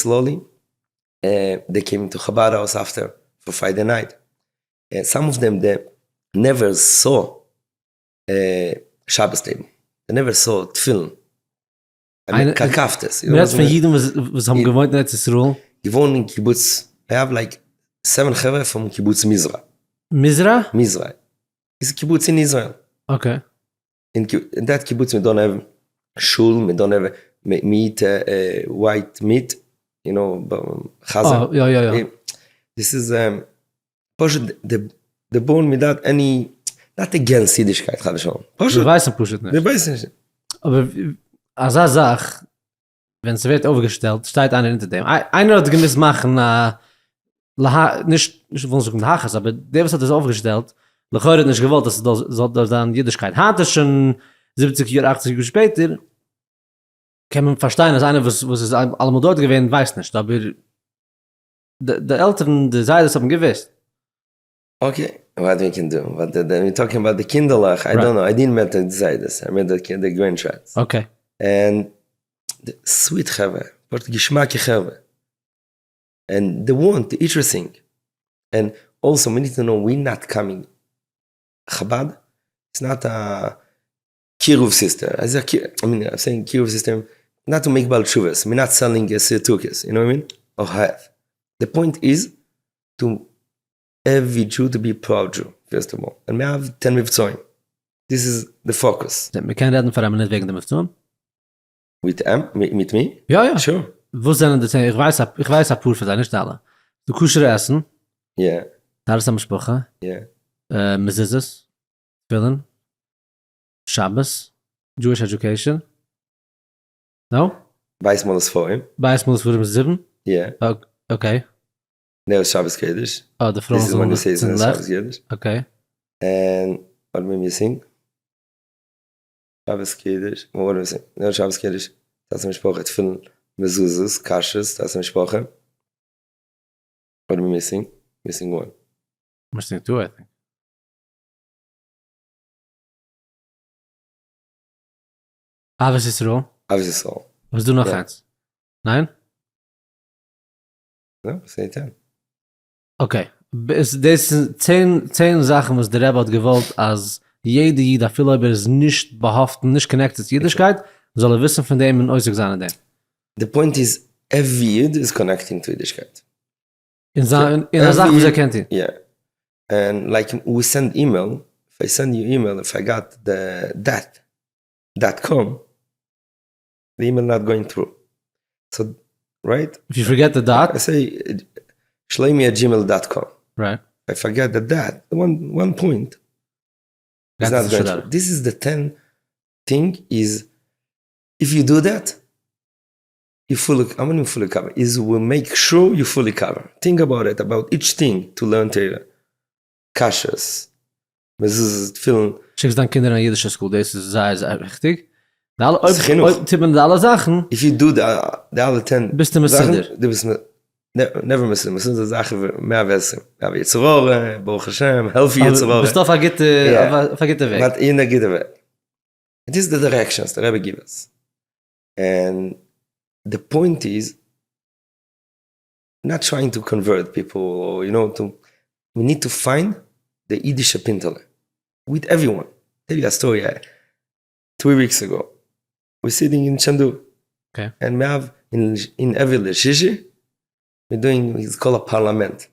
they came to Chabad house after for Friday night. And some of them they never saw Shabbos table. They never saw tefillin. I mean, kakaftes. Mir hat von jedem, was haben gewohnt in Israel. Gewohnt in Kibbutz. I have like 7 Chavre from Kibbutz Mizra. Mizra? Mizra. It's a kibbutz in Israel. Okay. In that kibbutz, we don't have shul, we don't have meat, white meat, chazan. Oh, yeah. This is the born without any, not against Yiddishkeit, Chadashon. Du weißt pushet nicht. Der weiß nicht. Aber als er sagt, wenn es wird aufgestellt, steht einer hinter dem. Einer hat gewiss machen, nicht von so Hachas, aber der was hat das aufgestellt, Lechor hat nicht gewollt, dass das dann Jiddischkeit hat. Es schon 70 Jahre, 80 Jahre später, kann man verstehen, dass einer, was es allemal dort gewesen, weiß nicht. Aber die Eltern, die Seite haben gewiss. Okay, what we can do. But we're talking about the Kinderlach. I don't know. I didn't met the Zaydes. I met the grandchild. Okay. And the sweet Cheve, but Geschmack Cheve. And the want, the interesting. And also, we need to know we're not coming. Chabad, it's not a Kiruv system. I'm saying Kiruv system, not to make Balchuvas. We're not selling Sirtukis. You know what I mean? Or have. The point is to every Jew to be proud Jew, first of all. And we have 10 Mivtzoim. This is the focus. Wir können reden von einem nicht wegen dem Mifzum? With me? Ja. Sure. Wo sind das? Ich weiß ein Pur für seine Stelle. Du kusher essen. Yeah. Tallis Bags. Yeah. Mezuzahs. Tefillin. Shabbos. Jewish education. No? Weiß mal das vor ihm. Weiß mal das vor ihm 7? Yeah. Okay. No, Shabbos Kiddush. Oh, the front This is when you say it's Shabbos Kiddush. Okay. And what are we missing? Shabbos Kiddush. What are we missing? No, Shabbos Kiddush. Das ist Sprache. Tefillin, Mezuzahs, Kashes. Das ist Sprache. What are we missing? Missing one. Missing 2, I think. Aves Yisroel. Aves Yisroel. Was du noch eins? Nein? No, say 10. Okay. Das sind 10 Sachen, was der Rebbe hat gewollt, als jede Jida, viele Leute es nicht behaften, nicht connected zu Jiddischkeit, soll wissen von dem und äußig sein an dem. The point is, every Yid is connecting to Yiddishkeit. In der Sache, was kennt ihn. Yeah. And like we send email, if I send you email, if I got the .com, the email not going through. So, right? If you forget the dot. I say Shloime@gmail.com. Right. I forget the dot, one point. It's not going through. This is the 10 thing is, if you do that, you fully cover. Is will make sure you fully cover. Think about it, about each thing to learn Torah. Kashas. Mezuzahs, Tefillin. Schickst dann Kinder an Yiddish School, das ist sehr richtig. Tippen alle Sachen. If you do the alle 10 bist du Mesider. Du bist never Mesider. Mesider ist Sache mehr wissen. Aber Yitzrore, Baruch Hashem, help you Yitzrore. Bist du vergiss the way. But in the get away. It is the directions the Rebbe gives us. And the point is not trying to convert people or, we need to find the Yiddish pintele with everyone. Tell you a story. 3 weeks ago, we're sitting in Chengdu. Okay. And we have in every Shishi, we're doing, it's called a parliament.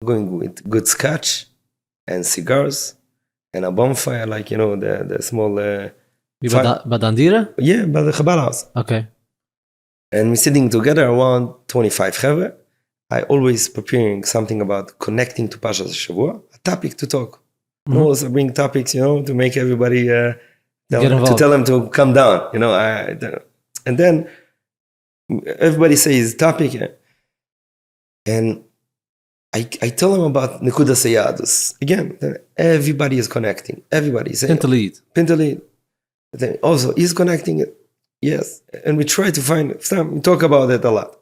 We're going with good scotch and cigars and a bonfire, like, the small... Badandira? Yeah, by the Chabad house. Okay. And we're sitting together around 25 Chevre. I always preparing something about connecting to Pashas Shavua, a topic to talk. Mm-hmm. I also bring topics, to make everybody, to tell them to come down, and then everybody says topic. And I tell them about Nekuda Sayadus. Again, everybody is connecting. Everybody is saying. Pintalid. Also, he's connecting it. Yes. And we try to find, we talk about it a lot.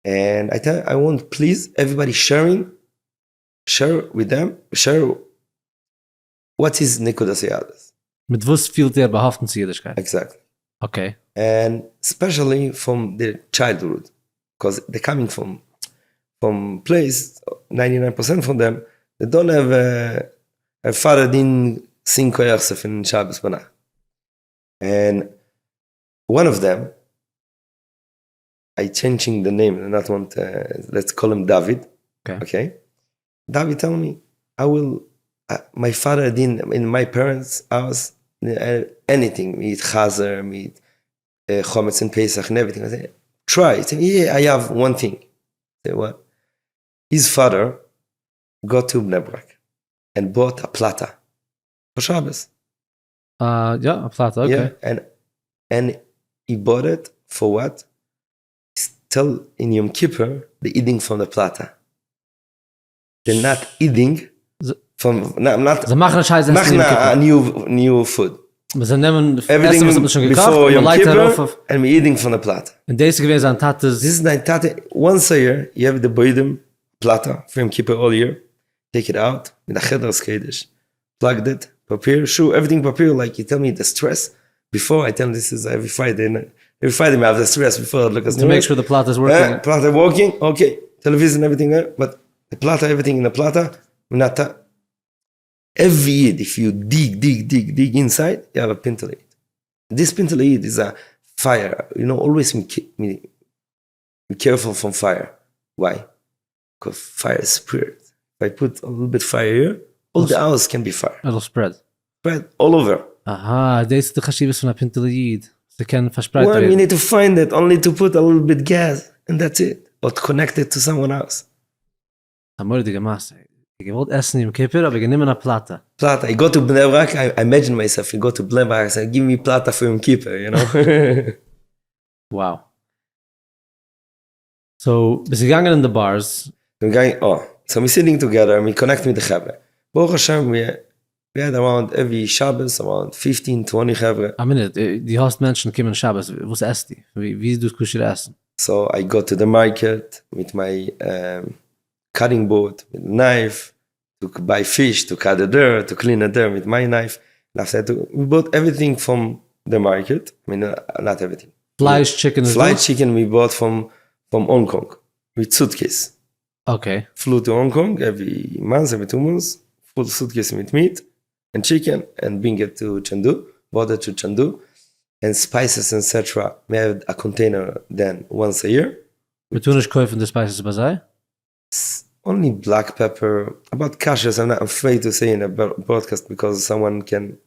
And I want, please, everybody share with them, share what is Nekuda Sayadus. Mit was fehlt dir behaften zu Jiddischkeit? Exactly. Okay. And especially from their childhood, because they're coming from place, 99% from them, they don't have a father din 5 Yachsef in Shabbos Banach. And one of them, I changing the name, I not want, let's call him David. Okay. David tell me, I will, my father didn't, in my parents' house, anything, meat chazer, meat chometz and Pesach and everything. I say, try. I say, yeah, I have one thing. I say, what? His father go to Bnei Brak and bought a plata for Shabbos. Yeah, a plata, okay. Yeah, and he bought it for what? Still in Yom Kippur, they're eating from the plata. They're not eating from, not, Ze machen scheiße machen a new food. Ze nehmen Everything Essen, was schon gekocht, before und Yom man leitet darauf Kippur, auf. and we're eating from the plata. Und deze gewesen an Tates. This is my tate. Once a year, you have the boidim plata for Yom Kippur all year. Take it out with a chedras kedish, plugged it, papir, shoe, everything papir. Like you tell me the stress before. I tell them this is every Friday. Every Friday I have the stress before I look at To make sure the plata is working. Plata working, okay. Television, everything there, but the plata, everything in the plata, not every Eid, if you dig inside, you have a pintel Eid. This pintel Eid is a fire. Always be careful from fire. Why? Because fire is spirit. If I put a little bit fire here, all the house can be fire. It'll spread. Spread all over. Aha, deze de chashivas van a pintelid. Ze can verspreid Well, werden. you need to find it, only to put a little bit gas, and that's it. Or to connect it to someone else. Amordige Masse. Ik wollte essen im Kippur, aber ich nehme eine Plata. Plata. I go to Bnei Brak, I imagine myself, I go to Bnei Brak, I say, give me plata for Yom Kippur, Wow. So, bis gegangen in the bars. So we're sitting together and we connect with the Chavre. Baruch Hashem, we had around every Shabbos, around 15, 20 Chavre. A minute, die host Menschen kommen Shabbos. Was esst die? Wie du kusher essen? So I go to the market with my cutting board, with a knife, to buy fish, to cut the dirt, to clean the dirt with my knife. And after that, we bought everything from the market. I mean, not everything. Fleisch, chicken. Fried chicken we bought from Hong Kong with suitcase. Okay. Flew to Hong Kong every month, every 2 months, full suitcase with meat and chicken, and bring it to Chengdu, brought it to Chengdu, and spices, etc. We have a container then once a year. Wir tun nicht kaufen die Spices bei sei? Only black pepper. About kashrus, I'm not afraid to say in a broadcast because someone can.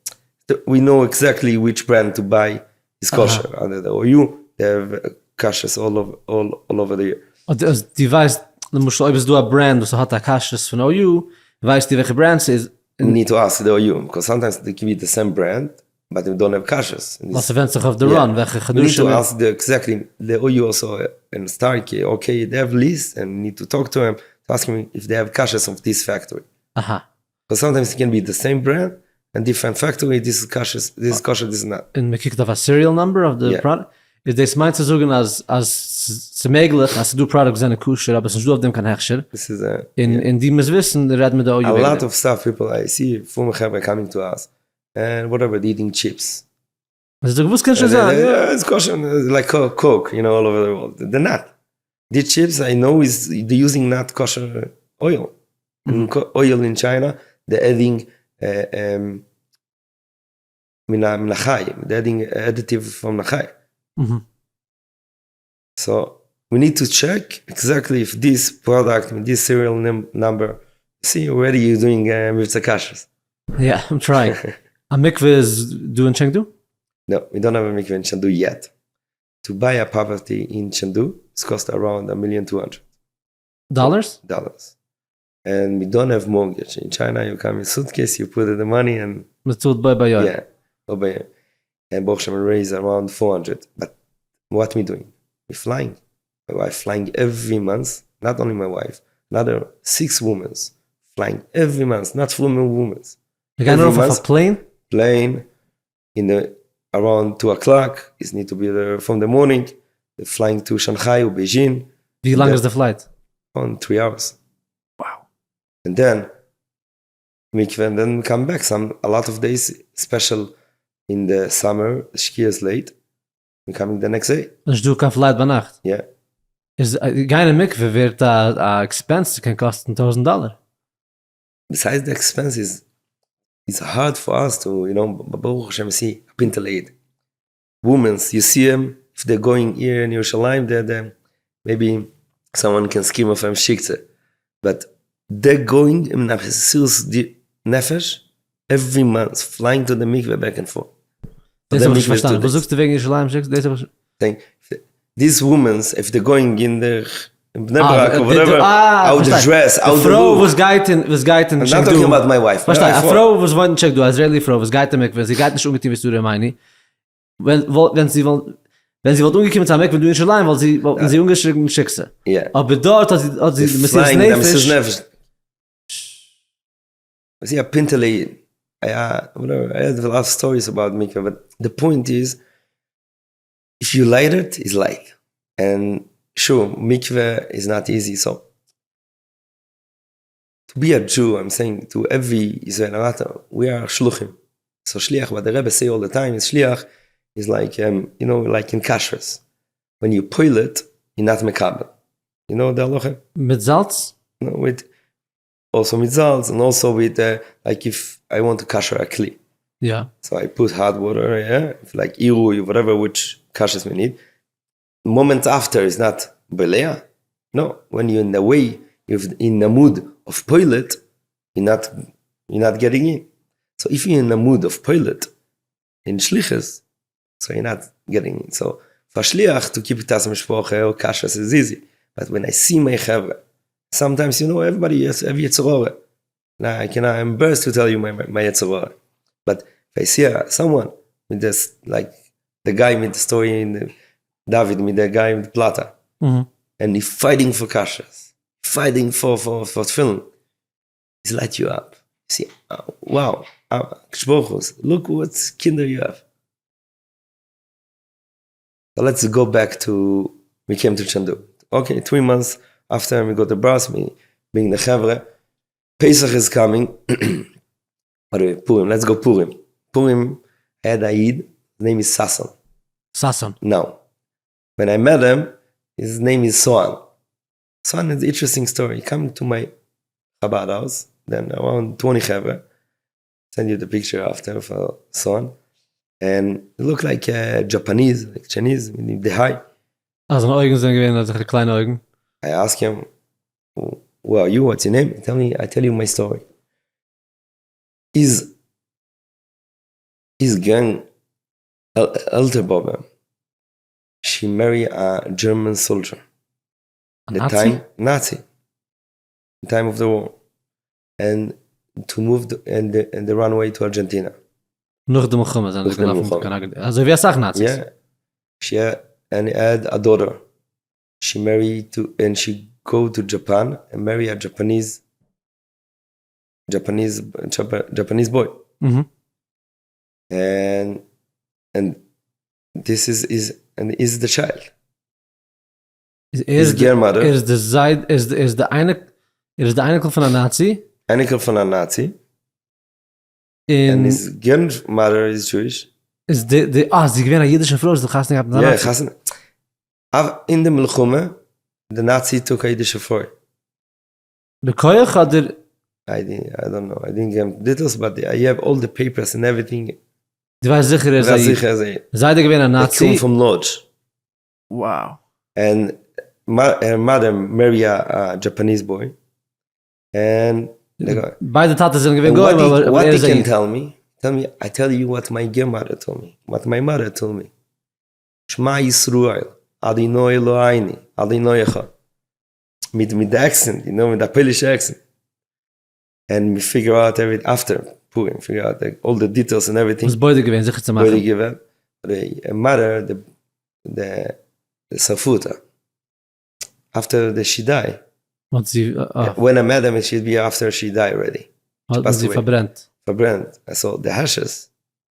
We know exactly which brand to buy is kosher. Under the OU, they have kashrus all over the year. Die weiß, du musst ob es du a brand, was hat a kashrus von OU, weiß die welche Brands ist. We need to ask the OU because sometimes they give you the same brand, but they don't have kashrus. Was wendet sich auf the run, welche We need to Gedusche. ask exactly the OU also in Starkey. Okay, they have list, and we need to talk to them to ask them if they have kashrus of this factory. Aha. Because sometimes it can be the same brand and different factory. This is kashrus, this is kosher, this is not. Und man kijkt auf a serial number of the product. Ist das meint zu sagen, als es möglich, als du Products sind kosher, aber sonst du auf dem kein Hechscher. This is In die muss wissen, red mit der OU. a lot of stuff. People I see from Chabad coming to us, and whatever they're eating chips. Also du gewusst kannst du sagen. Yeah, it's kosher, like Coke, all over the world. They're not. The chips I know is they're using not kosher oil. And oil in China, they're adding minachai. They're adding additive from nachai. So we need to check exactly if this product, with this serial number, see already you're doing Mirza Kashrus. Yeah, I'm trying. A mikveh is doing Chengdu? No, we don't have a mikveh in Chengdu yet. To buy a property in Chengdu, it's cost around $1,200,000. Dollars? And we don't have mortgage. In China, you come in suitcase, you put in the money, and Met zoet bij jou. yeah, obey. And Baruch Hashem raise around 400. But what we doing? We're flying. My wife flying every month. Not only my wife, another 6 women flying every month. Not women. Je gaat Every er month. op plane? Plane in around 2:00. Is need to be there from the morning. They're flying to Shanghai or Beijing. Wie lang is de flight? On 3 hours. Wow. And then mikveh, and then come back. A lot of days, special in the summer. The shkia is late. We're coming the next day. Dus du kan flight bij nacht. Yeah. Is geen mikveh wird a expense can kosten $1,000. Besides the expenses, it's hard for us to, Baruch Hashem, see a pintel Eid. Women, you see them, if they're going here in Yerushalayim, they're maybe someone can scheme of them shikze. But they're going in Nefesh every month, flying to the mikveh back and forth. Deze heb ik verstaan. Wo zoekst du wegen Shloime? These women, if they're going in there in Bnei Brak or whatever, I would dress, I would Frau was geiten I'm not talking about my wife. Verstehe, a Frau was in Chengdu, Israeli Frau was geiten mikve, sie geit nicht ungetein, wie du meine. Wenn sie wollte umgekommen sein, wenn du in Shloime, weil sie ungeschrieben schickse. Yeah. Aber dort hat sie Mrs. Nefesh. See, a Pintele, whatever, I had a lot of stories about mikveh, but the point is, if you light it, it's light. And sure, mikveh is not easy, so to be a Jew, I'm saying to every Israeli, we are shluchim. So shliach, what the Rebbe say all the time is shliach is like, like in kashrus. When you boil it, you're not mekabel. You know the halacha? Mit Salz? No, also with salz, and also with, like if I want to kasher a kli. Yeah. So I put hot water, like irui, whatever, which kashers we need. Moments after is not belea. No, when you're in the way, you're in the mood of pilot, you're not getting in. So if you're in the mood of pilot, in Shlichus, so you're not getting in. So for Shliach, to keep it as a mishpoche or kashers is easy. But when I see my chavre, sometimes, everybody has every Yetzirah. Like, I'm embarrassed to tell you my Yetzirah. But if I see someone with this, like the guy with the story in David, with the guy with Plata, and he's fighting for kashrus, fighting for film, he's light you up. You see, wow, look what kinder you have. So let's go back to, we came to Chengdu. Okay, 3 months after we go to Bras, being the Chavre, Pesach is coming. Purim, let's go Purim. Purim had a Yid, his name is Sasson. Sasson. Now, when I met him, his name is Sohan. Sohan is an interesting story. He came to my Chabad house, then around 20 Chavre. Send you the picture after for Sohan. And it looked like Japanese, like Chinese, with the high. Also Augen sind gewesen, also kleine Augen. I ask him, who are you? What's your name? I tell you my story. His gang, elder Baba, she married a German soldier. Nazi. The time of the war. And to move and they ran away to Argentina. Noch de Mohammed, also wie sagt Nazis? Yeah. She had a daughter. She married and she go to Japan and marry a Japanese boy. Mm-hmm. And this is the child. Is the Einikel von a Nazi? Einikel von a Nazi. And his grandmother is Jewish. Sie gewinnt eine jüdische Frau, sie hast nicht gehabt. Yeah, Chassan. In the Milchume, the Nazi took a Yiddish Frau. The Koyach oder? I don't know. I didn't get details, but I have all the papers and everything. Du weißt sicher, er sei der gewinnt ein Nazi. They come from Lodge. Wow. And her mother married a Japanese boy. And beide Taten sind gewinnt. What they can tell me, I tell you what my grandmother told me, what my mother told me. Shema Yisrael, Adonai Eloheinu, Adonai Echad. With the accent, with the Polish accent. And we figure out after Purim, figure out all the details and everything. Was beide gewinnt, sicher zu machen. Beide gewinnt. The mother, the Safuta, after she died, when I met him, it should be after she died already. Hat sie verbrennt. So the ashes,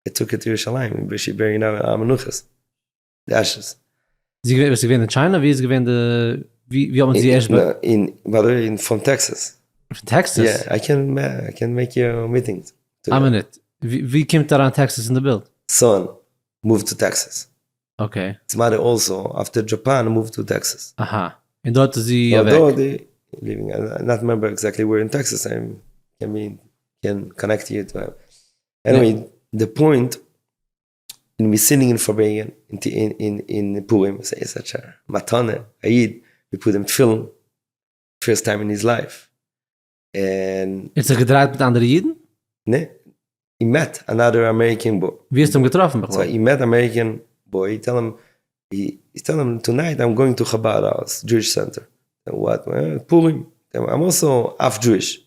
I took it to Yerushalayim, but she buried now Amenuchas. The ashes. Sie gewinnt in China, wie ist gewinnt, wie haben sie erst... From Texas. From Texas? Yeah, I can make you meetings. A minute. Wie kommt daran Texas in the build? Son moved to Texas. Okay. His mother also, after Japan, moved to Texas. Aha. Und dort ist sie weg. Living, I not remember exactly where in Texas I can connect you to him. Anyway, the point, when we're sitting in Fabian, in Purim, say such a matane, Eid, we put him film, first time in his life. And ist gedreht mit anderen Jiden? Ne, he met another American boy. Wie hast du ihn getroffen? So he met American boy, he's telling him, tonight I'm going to Chabad House, Jewish Center. What? Purim. I'm also half Jewish.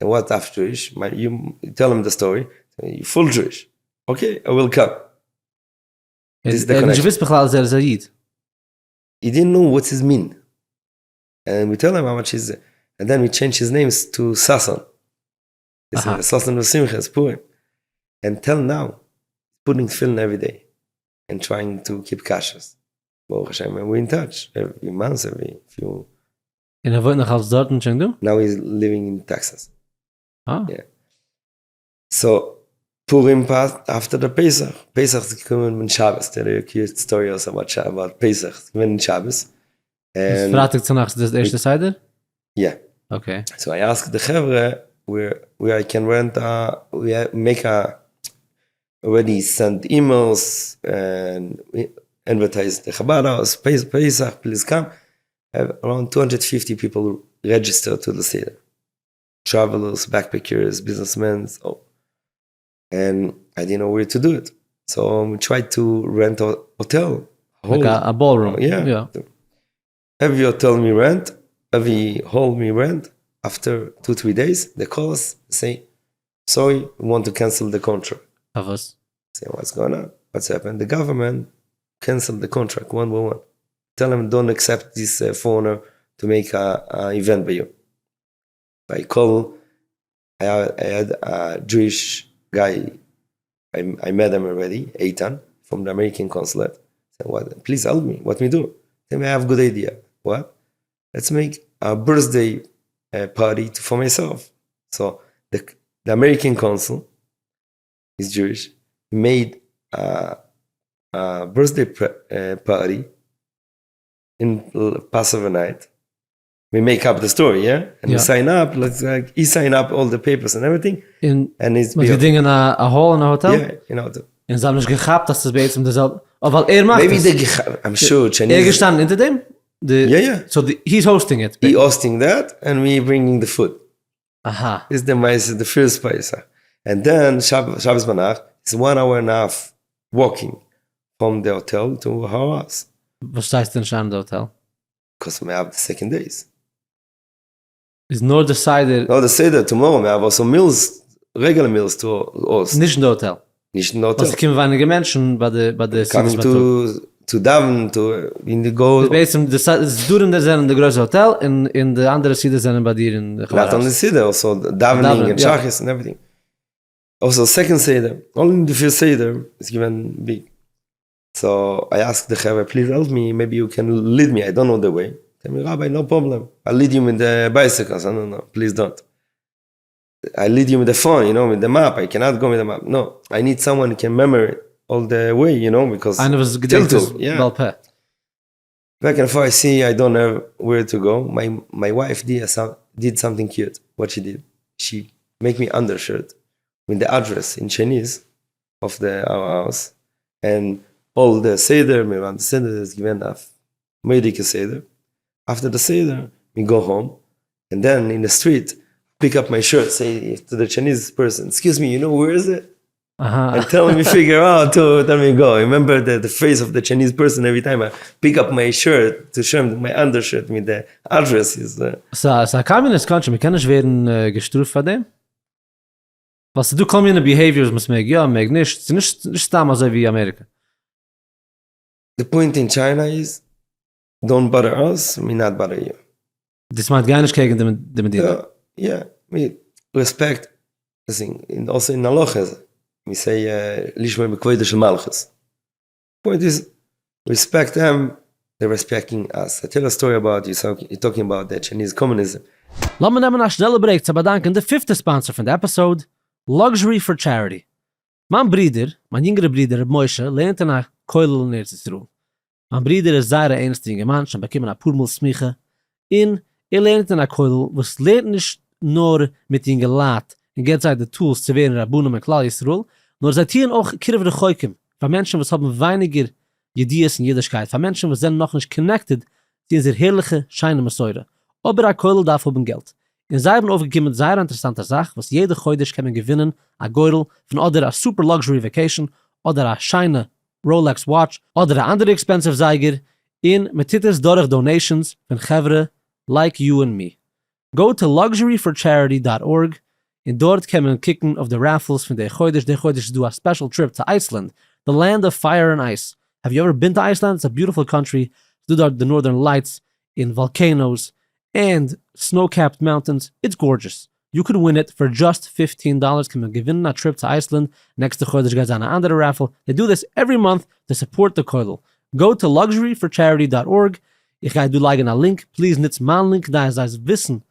And what half Jewish? You tell him the story. You're full Jewish. Okay, I will come. This is the connection. He didn't know what's his mean. And we tell him how much he's... And then we change his names to Sasson. Sasson was Simchas, Purim. And till now, putting tefillin every day. And trying to keep kashrus. Baruch Hashem, and we're in touch. Every month, every few... And woont nog als dort in Chengdu? Now he's living in Texas. Ah. Yeah. So, Purim passed after the Pesach. Pesach is coming in Shabbos. There are cute stories about Pesach. When in Shabbos. And Freitag zu Nacht, das erste Seder? Yeah. Okay. So I asked the Chevre where I can rent already send emails and advertise the Chabad house, Pesach, please come. I have around 250 people registered to the Seder. Travelers, backpackers, businessmen. So. And I didn't know where to do it. So we tried to rent a hotel. Like a ballroom. Yeah. Every hotel we rent, every hall we rent, after 2-3 days, they call us, say, sorry, we want to cancel the contract. Of us. Say, what's going on? What's happened? The government canceled the contract one by one. Tell them don't accept this foreigner to make an event by you. I had a Jewish guy, I met him already, Eitan, from the American consulate. I said, what? Please help me. What me do? Tell me I have a good idea. What? Let's make a birthday party for myself. So the American consul is Jewish. He made a birthday party in Passover night. We make up the story, yeah? And we sign up, he sign up all the papers and everything. And it's... Maar die dingen a hall in a hotel? Yeah, in a hotel. En ze hebben niet gegapt dat ze beter om dezelfde... Of wel macht Maybe I'm sure Chinese... gestaan in them? Yeah. So he's hosting it? He hosting that, and we bringing the food. Aha. It's the first Pesach. And then Shabbos Banach is 1.5 hours walking from the hotel to our house. Wat staat er in the hotel? Because we have the second days. Is not decided... No, the Seder tomorrow, we have also meals, regular meals to us. Nicht in the hotel? Nicht in the hotel. Was kommen wenige Menschen bei der Coming to Daven, in the goal. Basically, the during the zijn in the gross hotel, in the andere Seder zijn bij dir in the Not only Seder, also Davening and Shlichus and everything. Also second Seder, only the first Seder is given big. So I asked the Chavre, please help me, maybe you can lead me, I don't know the way. Tell me, Rabbi, no problem. I'll lead you with the bicycles. No, please don't. I lead you with the phone, with the map. I cannot go with the map. No, I need someone who can remember all the way, because... I was Back and forth, I see I don't have where to go. My wife did something cute. What she did, she make me undershirt with the address in Chinese of our house. And all the Seder, around the Seder is given off. Medical Seder. After the Seder, we go home, and then in the street, pick up my shirt, say to the Chinese person, excuse me, where is it? And tell me figure out to tell me go. I remember the face of the Chinese person every time I pick up my shirt to show him my undershirt with the address. So communist country, we can't werden gestruft von dem? Was du communist behaviors muss meg, ja, meg nicht damals so wie Amerika. The point in China is, don't bother us, we not bother you. Das meint gar nicht gegen die Medina. Yeah, we respect, also in Halacha, we say, Lishma Bekweide Shel Malchus. Point is, respect them, they're respecting us. I tell a story about you're talking about the Chinese communism. Laat me nemen een snelle break te bedanken de 5e sponsor van de episode, Luxury for Charity. Mijn jongere brieder, Moshe, leent naar Koilel neer te doen. Mijn brieder is zeer ernstige man, en bekijmen naar Purmel smichen. Leent naar Koilel, was leent niet nur met een gelaat, en get zij de tools te weren Rabunem en Talleisim, nur zij hier ook kirvere goikem, van mensen was hebben weiniger Yiddish en Yiddishkeit, van mensen was zijn nog niet connected, die in zijn heerlijke, scheine Mesure. Aber a Koilel darf haben Geld. In zij hebben overgekomen zeer interessante zaak, was jede Goidisch kan gewinnen, a Goidel, van oder a super luxury vacation, oder a scheine Rolex watch, oder a andere expensive zeiger, met titus durch donations van Chevre, like you and me. Go to luxuryforcharity.org. In dort kemen kicken of the raffles from the Chodesh. The Chodesh do a special trip to Iceland, the land of fire and ice. Have you ever been to Iceland? It's a beautiful country. Do the northern lights in volcanoes and snow-capped mountains. It's gorgeous. You could win it for just $15. Come and give in a trip to Iceland. Next to Chodesh guys on an andere raffle. They do this every month to support the kollel. Go to luxuryforcharity.org. Ich ga du liken a link. Please nitz man link da is wissen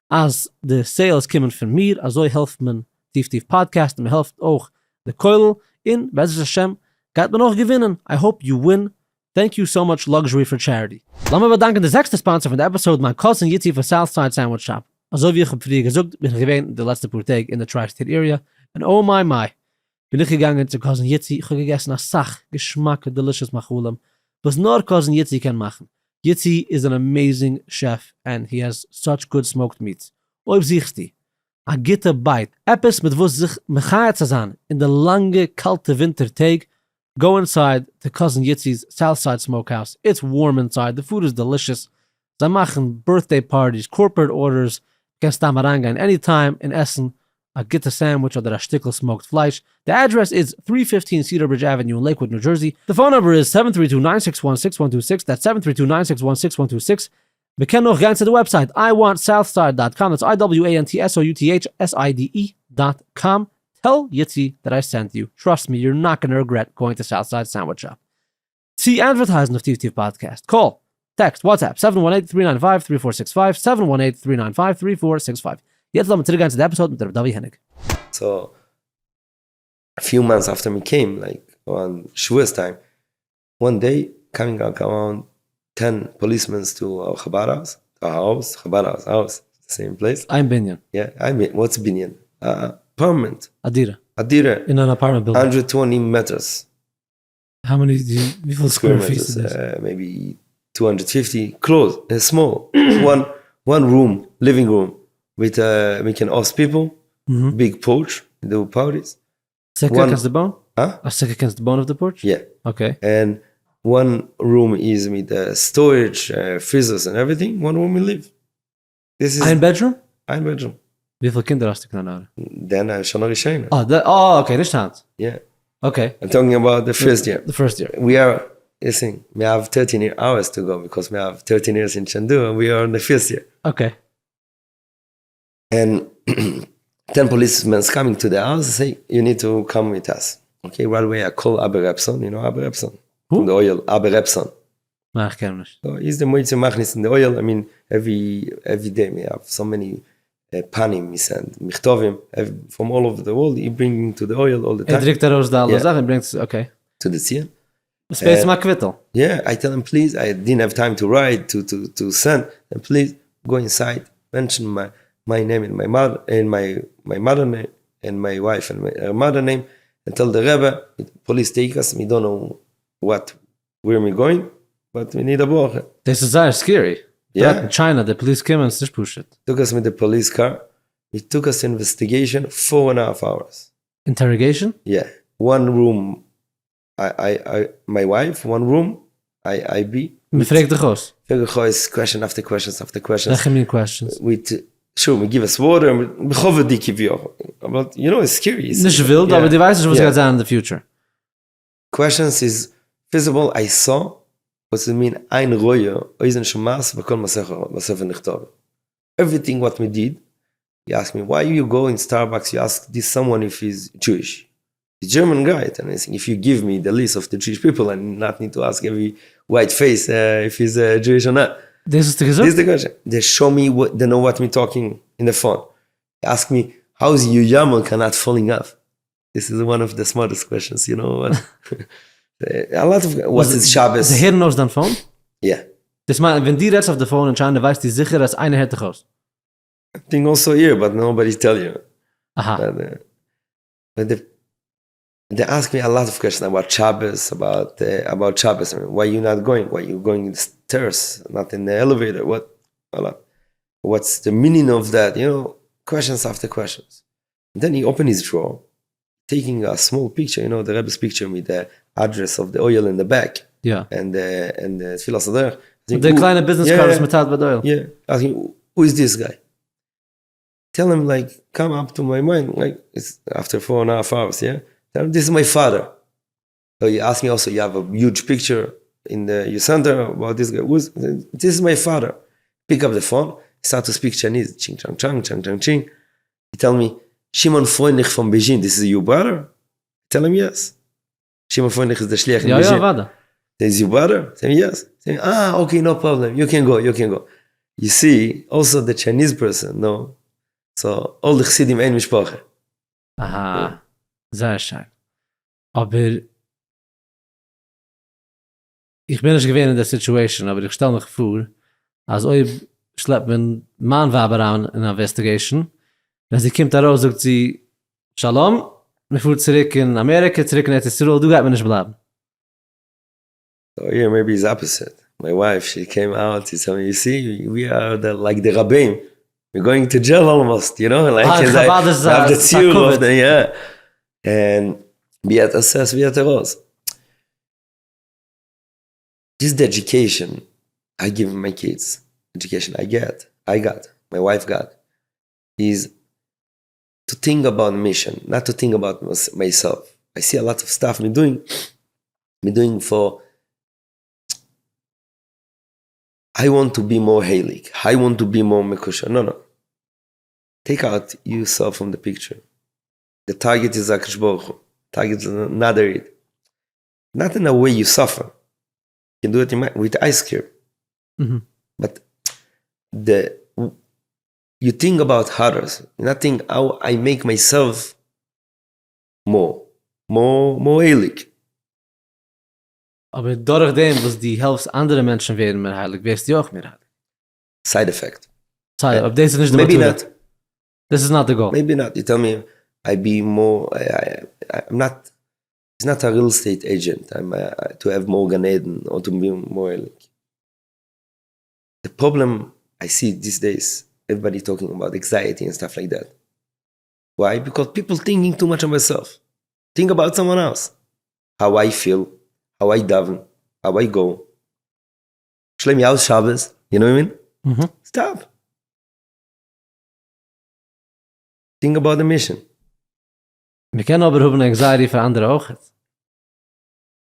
as the sales kommen von mir. Also helft man Teef Teef Podcast und helft auch the kollel in Bezos Hashem. Gaat man auch gewinnen. I hope you win. Thank you so much, Luxury for Charity. Lass mir bedanken der sechste Sponsor von der Episode, mein cousin Yitzi von Southside Sandwich Shop. Also wie ich hab früher gesagt, bin ich gewesen der letzte paar Tage in der Tri-State Area. And oh my, bin ich gegangen zu cousin Yitzi. Ich habe gegessen a Sach, Geschmack, delicious Machulam. Was nur cousin Yitzi kann machen. Yitzi is an amazing chef and he has such good smoked meats. Ob siehst du, a gitte bite. Eppes mit wo sich mechayat zu sein in der lange, kalte Wintertag. Go inside to cousin Yitzi's Southside Smokehouse. It's warm inside. The food is delicious. They machen birthday parties, corporate orders. You can stop at any time in Essen. A gitte sandwich or a stickel smoked fleisch. The address is 315 Cedar Bridge Avenue in Lakewood, New Jersey. The phone number is 732-961-6126. That's 732-961-6126. We can noch rein to the website iwantsouthside.com. That's iwantsouthside.com. Tell Yitzi that I sent you. Trust me, you're not going to regret going to Southside Sandwich Shop. See advertising of Teef Teef Podcast. Call, text, WhatsApp, 718-395-3465, 718-395-3465. Jetzt lassen wir zurückgehen zu der Episode mit Rabbi Dovi Henig. So, a few months after me came, like on Shavuos time, one day, coming out around 10 policemen to our Chabad house, the same place. I'm Binyan. Yeah, what's Binyan? Apartment. Adira. In an apartment building. 120 meters. How many square feet is this? Maybe 250. Close, small. one room, living room. With we can host people, big porch, do parties. Second against the bone? Huh? A second against the bone of the porch? Yeah. Okay. And one room is with storage, freezers and everything. One room we live. This is Ein bedroom? Ein bedroom. Wie viele Kinder hast du genommen? Then I shall not resign. Okay, this sounds. Yeah. Okay. I'm talking about the first year. The first year. We have 13 hours to go because we have 13 years in Chengdu and we are in the first year. Okay. And 10 policemen coming to the house and say, you need to come with us. Okay, right away I call Abba Repson. You know Abba Repson? Who? From the oil, Abba Repson. No, ich kenne nicht. So he's the moitze machnis in the oil. I mean, every day we have so many panim we send, michtovim, from all over the world. He bring to the oil all the time. Direkt daraus da alle Sachen bringt, okay. To the Zion. Space ma kvittel. Yeah, I tell him, please, I didn't have time to write, to send, and please go inside, mention my name and my mother and my mother name and my wife and her mother name, and tell the Rebbe, police take us. We don't know where we going, but we need a boche. This is very scary. Yeah. In China, the police came and just pushed it. Took us with the police car. It took us investigation 4.5 hours. Interrogation? Yeah. One room, my wife. One room, I be. Me fragt dich aus. Question after questions after questions. Welche mean questions? Sure, we give us water. But you know, it's scary. Nicht wild, aber die weiß nicht, was geht sein in the future. Questions is feasible. I saw what's it mean. Ein Reue, eisen Schmaß, bekon Masefer Nichtov. Everything what we did. He asked me, why you go in Starbucks? You ask this someone if he's Jewish. The German guy. And I think if you give me the list of the Jewish people, I not need to ask every white face if he's Jewish or not. This is the question. They show me they know what me talking in the phone. They ask me, how's your Yamal cannot falling off? This is one of the smartest questions, you know. A lot of what's his Shabbos. The Herren knows dan phone? Yeah. Das meint, wenn die redest auf der Phone in China, weißt die sicher, dass einer hätte aus. I think also here, but nobody tell you. Aha. But they ask me a lot of questions about Shabbos, about Shabbos. I mean, why you not going? Why you going in the stairs, not in the elevator? What? A lot. What's the meaning of that? You know, questions after questions. And then he opened his drawer, taking a small picture. You know, the Rebbe's picture with the address of the oil in the back. Yeah. And the Tfilas Aderech. The kleine business cards mit Tat Badoil. Yeah. Asking, who is this guy? Tell him, like, come up to my mind, like, it's after 4.5 hours, yeah? Tell him, this is my father. So you ask me also, you have a huge picture in your center about this guy. This is my father. Pick up the phone, start to speak Chinese. Ching, chang, chang, chang, chang, ching. He tell me, Shimon Freundlich from Beijing, this is your brother? Tell him, yes. Shimon Freundlich is the Shliach in Beijing. Vada. This is your brother? Tell him, yes. Tell him, okay, no problem. You can go. You see, also the Chinese person, no? So, all the Chassidim ein Mishpacha. Aha, sehr schön. Aber ich bin nicht gewesen in der Situation, aber ich stelle mich vor, als euch schleppt mein Mann war an in einer Investigation, wenn sie kommt da raus, sagt sie, Shalom, wir fuhren zurück in Amerika, zurück in Israel, du gehst mir nicht bleiben. So here, maybe it's opposite. My wife, she came out, she told me, you see, we are like the Rabbeim. We're going to jail almost, you know? Like, I have the tziyur of the, yeah. And be at assess, be at a rose. This is the education I give my kids. Education I got, my wife got, is to think about mission, not to think about myself. I see a lot of stuff me doing for, I want to be more heilig. I want to be more mekusha. No. Take out yourself from the picture. The target is HaKadosh Baruch Hu. Target is another Yid. Not in a way you suffer. You can do it with ice cream. Mm-hmm. But you think about others. You not think how I make myself more heilig. Aber durch dem, was die helft andere Menschen werden mehr heilig, wirst du auch mehr heilig. Side effect. Aber das ist nicht der Maybe Matura. not. This is not the goal. Maybe not. You tell me I be more, I'm not, it's not a real estate agent. I'm to have more Gan Eden or to be more heilig. The problem I see these days, everybody talking about anxiety and stuff like that. Why? Because people thinking too much of myself. Think about someone else. How I feel, how I daven, how I go. Shloime out Shabbos, you know what I mean? Mm-hmm. Stop. Think about the mission. Wir können aber über anxiety für andere auch.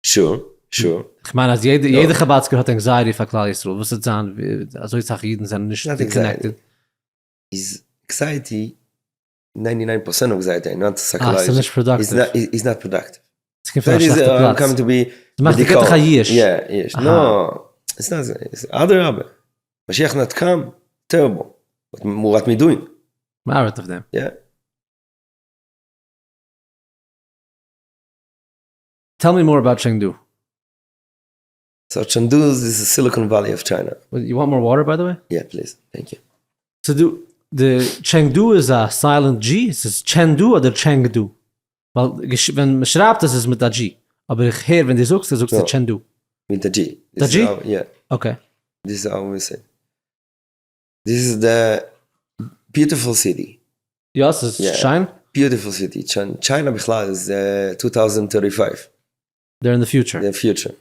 Sure. Ich meine, als jede Chabadsker hat anxiety für Tallis Bags. Was ist das? Also ich sage, Jeden sind nicht connected. Is anxiety 99% of anxiety, not psychological. It's not productive. It's not productive. That is coming to be medical. Yes. No, it's not. It's other Rabbi. Mashiach not come. Terrible. What me doing? Merit of them. Yeah. Tell me more about Chengdu. So Chengdu is the Silicon Valley of China. You want more water, by the way? Yeah, please. Thank you. So the Chengdu is a silent G. Is es Chengdu oder Chengdu? Weil wenn man schreibt, das ist mit der G. Aber ich höre, wenn du sagst du Chengdu. With the G. The G? Yeah. Okay. This is how we say. This is the beautiful city. Yes, it's shine. Beautiful city. China Bichlal is 2035. They're in the future. The future.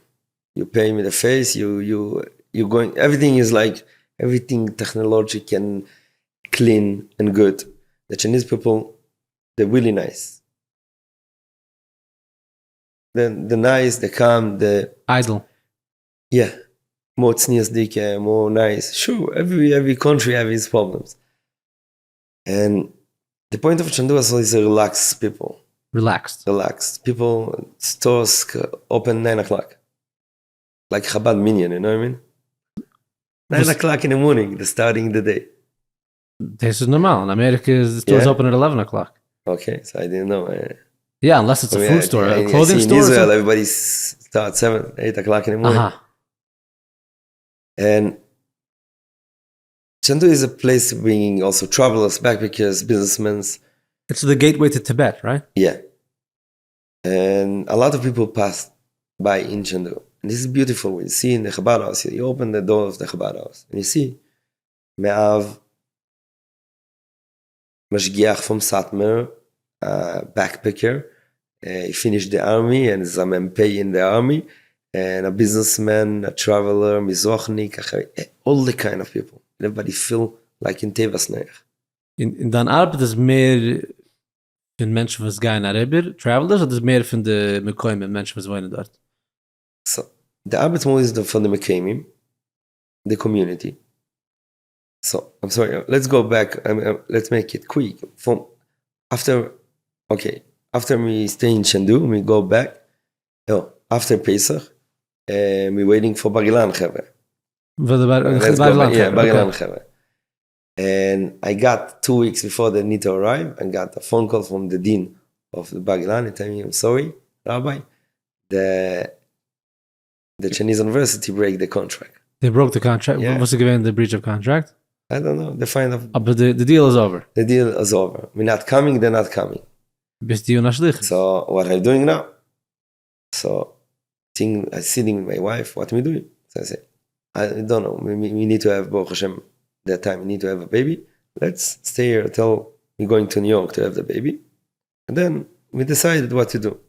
You pay me the face. You going. Everything is like everything technological and clean and good. The Chinese people, they're really nice. The nice, the calm, the idle. Yeah, more tznius dike, more nice. Sure, every country has its problems. And the point of Chengdu is a relaxed people. Relaxed. People, stores open 9 o'clock. Like Chabad Minyan, you know what I mean? 9 o'clock in the morning, starting the day. This is normal. In America, the stores open at 11 o'clock. Okay, so I didn't know. Yeah, unless it's a food store, a clothing store. In Israel, everybody starts 7, 8 o'clock in the morning. And Chengdu is a place bringing also travelers, backpackers, businessmen. It's the gateway to Tibet, right? Yeah. And a lot of people pass by in Chengdu. And this is beautiful. When you see in the Chabad house, you open the door of the Chabad house, and you see Me'av, Mashgiach from Satmar, backpacker. He finished the army and is a MP in the army. and a businessman, a traveler, Mizrachnik, all the kind of people. Everybody feel like in Tevas Neich. In dan Arbeit is meer van mensen was gaan naar Rebber, travelers, of is meer van de Mekoim mensen was wonen dort? So, the Arbeit is from the Mekemim, the community. So, I'm sorry, let's go back, let's make it quick. After we stay in Chengdu, we go back, after Pesach, we're waiting for Bar Ilan Chevre. Bar Ilan Chevre. And I got 2 weeks before they need to arrive, I got a phone call from the dean of the Bar Ilan, and telling me, I'm sorry, Rabbi, the Chinese university break the contract. They broke the contract? Yeah. Was it given the breach of contract? I don't know, they find out. But the deal is over? The deal is over. We're not coming, they're not coming. Bist du nach Shlichus? So, what are you doing now? So, I'm sitting with my wife, what am I doing? So I say, I don't know, we need to have, Baruch Hashem, that time we need to have a baby. Let's stay here till we're going to New York to have the baby. And then we decided what to do.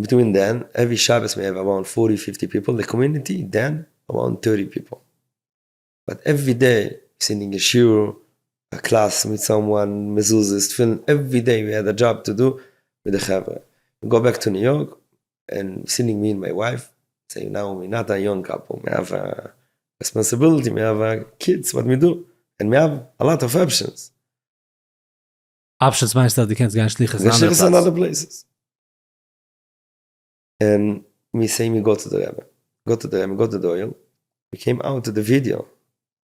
Between then, every Shabbos we have around 40, 50 people. The community, then around 30 people. But every day, sitting a shiur, a class with someone, mezuzahs, film, every day we had a job to do with the chavre. We go back to New York, and sitting me and my wife, say, now we're not a young couple, we have a responsibility, we have kids, what we do, and we have a lot of options. Options means that you can't go to Shlichus in other places. And we say, we go to the Rebbe, go to the oil. We came out to the video.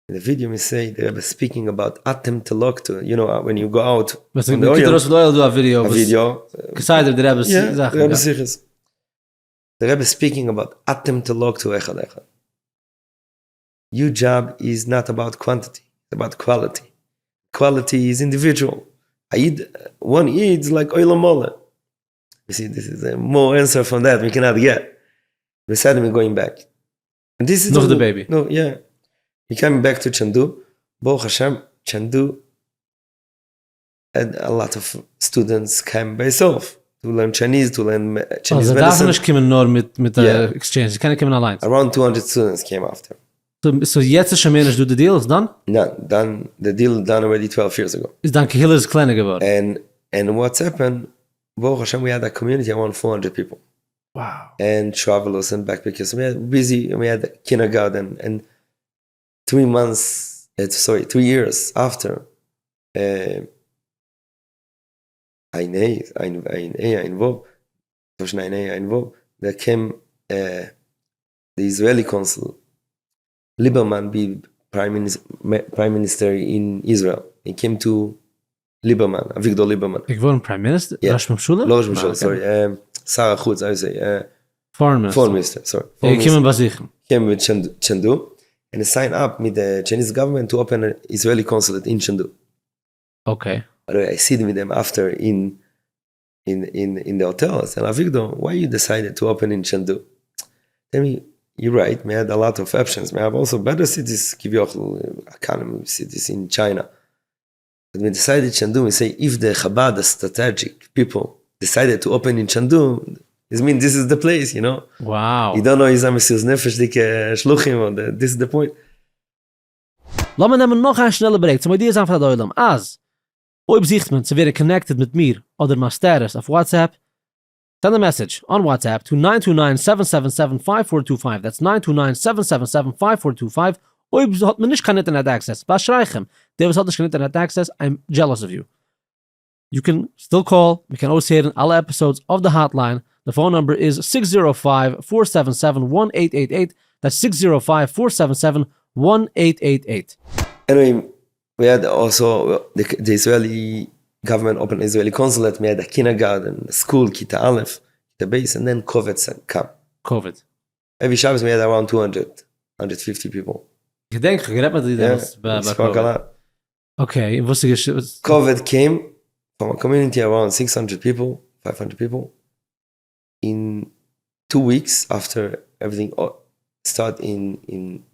In the video, we say, the Rebbe speaking about Atem Telok to, when you go out from the oil. Do a video. The Rebbe Sichus. The Rebbe speaking about Atem Telok to Echad Echad. Your job is not about quantity, it's about quality. Quality is individual. One eats like oil and mole. You see, this is a more answer from that we cannot get. We said we're going back. And this is the baby. No, yeah. We came back to Chengdu. Baruch Hashem, Chengdu had a lot of students came by itself to learn Chinese, to learn Chinese medicine. Nicht kommen nur mit der exchange. Sie können kommen allein. Around 200 students came after. So jetzt ist schon mehr, do the deal, is done? No, done. The deal done already 12 years ago. Is dann Kehillah is kleiner geworden. And what's happened, Baruch Hashem, we had a community around 400 people. Wow. And travelers and backpackers. We had kindergarten, and 3 years after, there came the Israeli consul, Lieberman, be prime minister in Israel. He came to Lieberman, Avigdor Lieberman. Ik word prime minister? Yeah. Rosh Mimshula? Rosh Mimshula, sorry. Sarah Chutz, I say. Foreign minister, sorry. Came with Chengdu, and signed up with the Chinese government to open an Israeli consulate in Chengdu. Okay. I sit with them after in the hotel. I said, Avigdor, why you decided to open in Chengdu? Tell me, you're right, we had a lot of options. We have also better cities, economy cities in China. But we decided Chengdu, we say, if the Chabad, the strategic people, decided to open in Chengdu, it means this is the place, Wow. You don't know, is a Mesilas Nefesh, Shluchim, or this is the point. Lass mir nehmen noch ein schneller Break. Zum Idee ist einfach der Oilam. Ob sich man zu werden connected mit mir oder my status auf WhatsApp, send a message on WhatsApp to 929-777-5425. That's 929-777-5425. Ob hat man nicht kein Internet access. Was schreichem? Der was hat nicht kein Internet access, I'm jealous of you. You can still call. We can always hear in all episodes of the hotline. The phone number is 605-477-1888. That's 605-477-1888. Anyway, we had also the Israeli government opened Israeli consulate. We had a kindergarten, a school, Kita Aleph, the base, and then COVID came. COVID. Every Shabbos we had around 200, 150 people. Ik denk, gered met die spoke a lot. Okay, COVID came from a community around 600 people, 500 people. In 2 weeks after everything started in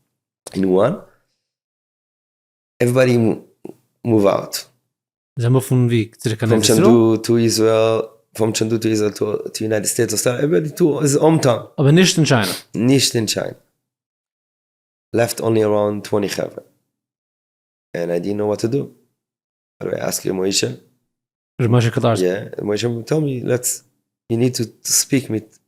Wuhan, everybody moved out. Ze moved from wie? From Chengdu to Israel, from Chengdu to Israel to United States, Australia, everybody to his hometown. Aber nicht in China. Nicht in China. Left only around 20 Chevron. And I didn't know what to do. So I asked Moshe. Moshe Kadarski. Yeah, Moshe told me, you need to speak with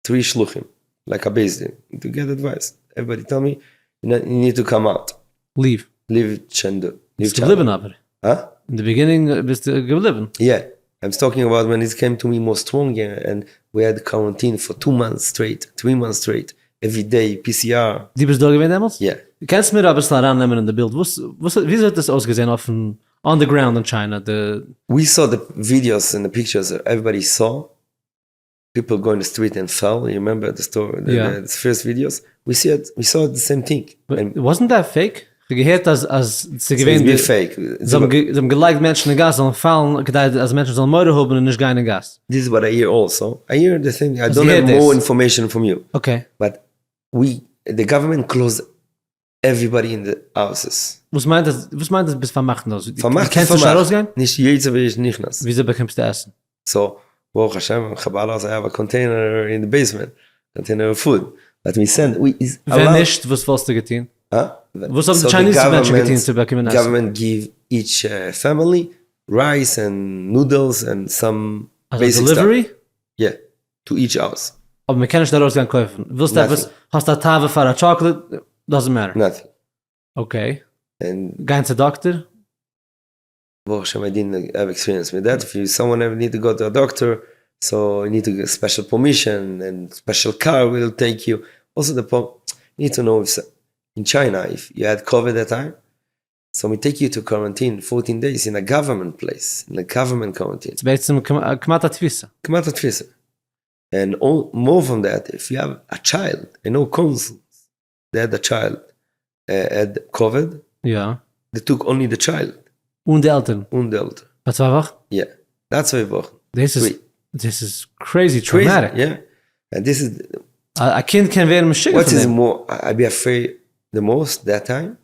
3 shluchim, like a beis din, to get advice. Everybody told me, you need to come out. Leave Chengdu. Bist du geblieben aber? Huh? In the beginning bist du geblieben. Yeah. I'm talking about when it came to me more stronger and we had quarantine for 2 months straight, 3 months straight, every day, PCR. Die bist du gewesen damals? Yeah. Kannst du mir aber slaan nehmen in the Bild? Wie hat das ausgesehen on the ground in China? We saw the videos and the pictures that everybody saw. People go in the street and fell. You remember the story, the first videos? We saw the same thing. But wasn't that fake? Ich gehört, als sie gewähnt... It's fake. Sie haben geliked Menschen in Gas, sollen fallen, gedacht, als Menschen sollen Mörder haben und nicht gehen in Gas. This is what I hear also. I hear the thing, I don't have more information from you. Okay. But the government closed everybody in the houses. Was meint das bis vermachten? Also, Vermacht, kannst du schon rausgehen? Nicht jeder will ich nicht nass. Wieso bekommst du Essen? So, Baruch Hashem, Chabad, I have a container in the basement, container of food. But we send, Wenn nicht, was wolltest du getan? Huh? Was haben die Chinese Menschen getan zu bekommen Essen? Government give each family rice and noodles and some basic delivery? stuff. Yeah, to each house. Aber man kann nicht da rausgehen kaufen. Willst du etwas, hast du eine Tafel für eine Chocolate? Doesn't matter. Nothing. Okay. And Gehen zu Doktor? Baruch Hashem, I didn't have experience with that. If someone ever need to go to a doctor, so you need to get special permission and special car will take you. Also, you need to know if in China, if you had COVID at that time, so we take you to quarantine 14 days in a government place, in a government quarantine. It's basically kmata tfisa. Kmata tfisa. And more from that, if you have a child, I know consuls, they had a child, had COVID, Yeah. they took only the child. Und die Eltern? Und die Eltern. Was war wach? Yeah, that's why Wochen. This is crazy traumatic. Crazy, yeah. And this is... A kind can werden mischicken What von is dem. more, I'd be afraid the most that time,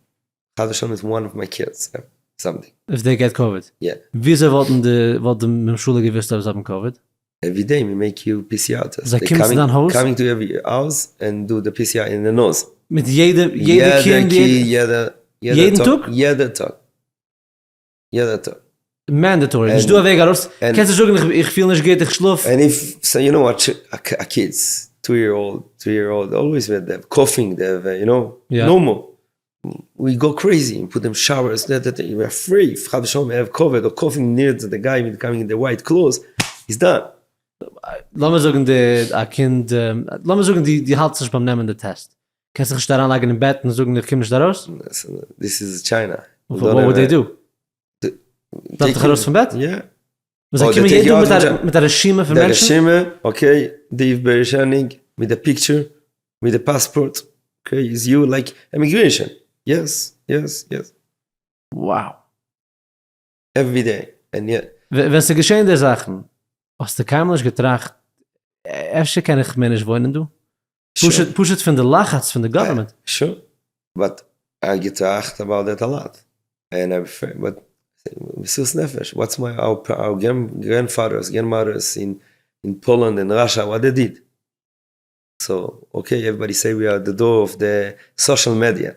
Chadashon is one of my kids, something. If they get COVID. Yeah. Wieso wollten mit der Schule gewusst, dass sie haben COVID? Every day we make you PCR test. They coming to every house and do the PCR in the nose. Mit jede Kind, jeden Tag? Jeder Tag. Mandatory. Dus du weg raus. Kannst du sagen, ich fühle nicht gut, ich schlaf. And if, so you know what, a kids, 2-year-old, always with them coughing, they have, normal. We go crazy and put them showers, we're afraid. If we have COVID or coughing near the guy coming in the white clothes, he's done. Lass mal sagen, die halten sich beim Nehmen der Test. Kannst du dich daran legen im Bett und sagen, ich komme nicht da raus? This is China. What would they do? Lass dich raus vom Bett? Yeah. Was kommen hier mit der Regime für Menschen? Der Regime, okay, Teef Teef, with the picture, with the passport, okay, is you like immigration. Yes. Wow. Every day. And yet. Wenn sie geschehen der Sachen, hast du keinmal getracht, erst kann ich mir nicht wohnen, du? Push it von der Lachatz, von der Government. Sure. But I get asked about that a lot. And I'm afraid, but what's our grandfathers, grandmothers in Poland and Russia, what they did? So, okay, everybody say we are the door of the social media.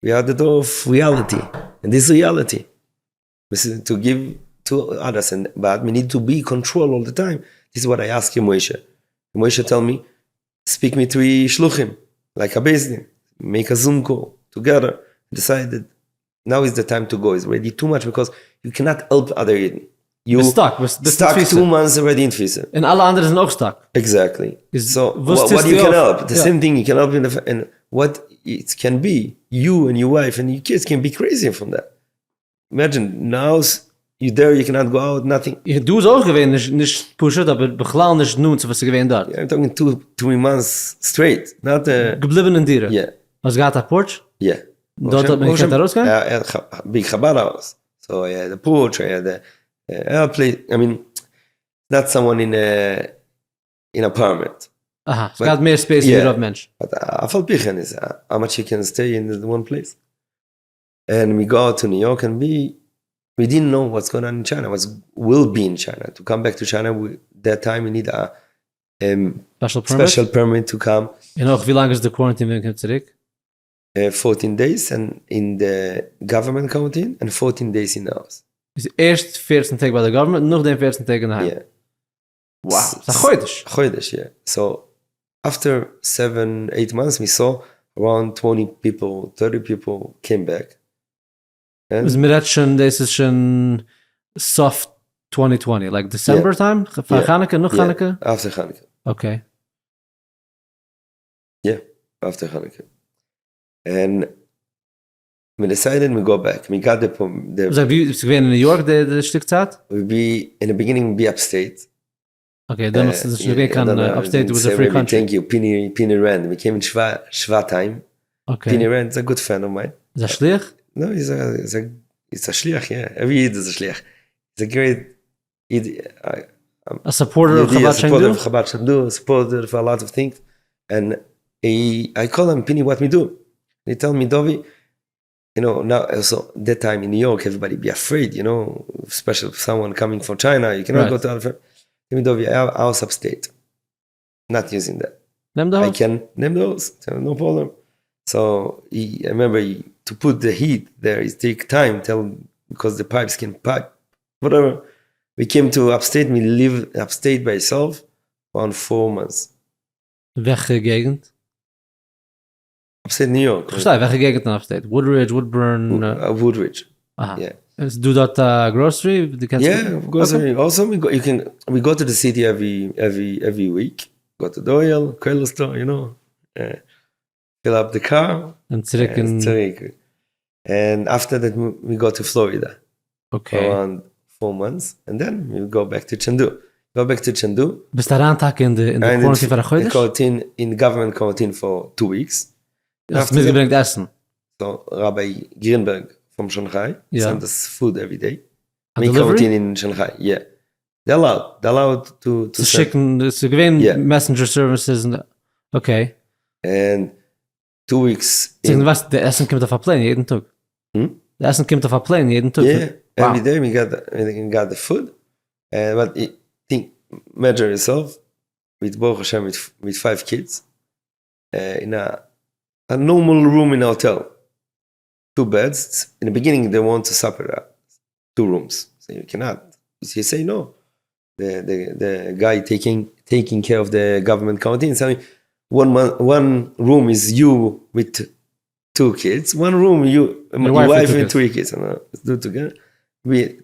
We are the door of reality. And this is reality. This is to give to others, but we need to be controlled all the time. This is what I ask you, Moshe. Moshe tell me, speak me 3 shluchim, like a beis din, make a Zoom call together. Decided now is the time to go. It's already too much because you cannot help other Yidden. You stuck 2 months already in Tzitzis. And alle anderen sind auch stuck. Exactly. So what you can help? The same thing you can help and what it can be, you and your wife and your kids can be crazy from that. Imagine now you're there, you cannot go out, nothing. Du es auch gewesen, nicht pushen, aber beglaal nicht nun, was sie gewesen dort. I'm talking 2-3 months straight, not geblieben in Dieren. Yeah. Was gaat dat porch? Yeah. Dort hat man da rausgehen? Big Chabad house. So yeah, the porch, the airplane. I mean, not someone in an apartment. Aha, es got mehr space für auf Mensch. But afal pichen is how much you can stay in one place. And we go to New York and we didn't know what's going on in China, will be in China. To come back to China, that time we need a special permit to come. You know, wie lang is the quarantine when you come zurück? 14 days and in the government quarantine and 14 days in the house. Is eerst 14 dagen bij de government, nog dan 14 dagen naar huis. Yeah. Wow, dat is goeidisch. Goeidisch, yeah. So after 7-8 months, we saw around 20 people, 30 people came back. And Dus mir schon, das ist schon soft 2020, like December time? Van Hanukkah, nog Hanukkah? After Hanukkah. Okay. Yeah, after Hanukkah. And we decided we go back. We got the Dus wie in New York de stuk Zeit? we be in the beginning we be upstate. Okay, dann was das schon kan upstate was a free country. Thank you, Penny Rand. We came in Shva time. Okay. Penny Rand is a good friend of mine. Is dat schlecht? No, he's a shliach, yeah. Every Yid is a shliach. He's a great Yid. A supporter of Chabad Chengdu, supporter of a lot of things. And I call him, Penny, what we do? He tell me, Dovi, you know, now also that time in New York, everybody be afraid, you know, especially if someone coming from China, you cannot go to other. Tell me, Dovi, I have house upstate. Not using that. Name the house? I can name those, no problem. So I remember to put the heat there, it take time, because the pipes can pipe, whatever. We came to upstate, we live upstate by itself around 4 months. Weggegegend? Upstate New York. Versta, weggegegend naar upstate. Woodridge, Woodburn. Woodridge. Aha. Yeah. Dus do that grocery? Yeah, grocery. Okay. Also, we go to the city every week. Go to the oil, Quail store, you know. Fill up the car. And zurück. And after that, we go to Florida. Okay. Around 4 months. And then we go back to Chengdu. Bist du daran in the quarantine for a quarantine, in government quarantine for 2 weeks. Hast du mitgebracht Essen? So Rabbi Greenberg from Shanghai sent us food every day. We quarantine in Shanghai, yeah. They're allowed to schicken, to give messenger services. Okay. And 2 weeks. Was, the Essen kommt auf a plane jeden Tag? The Essen kommt auf a plane jeden Tag? Yeah, every day we got the food. But measure yourself with Baruch Hashem with 5 kids in a normal room in a hotel. 2 beds. In the beginning, they want to separate 2 rooms. So you cannot. You say no. The guy taking care of the government quarantine saying one room is you with 2 kids. One room your wife with 3 kids. Let's do it together. We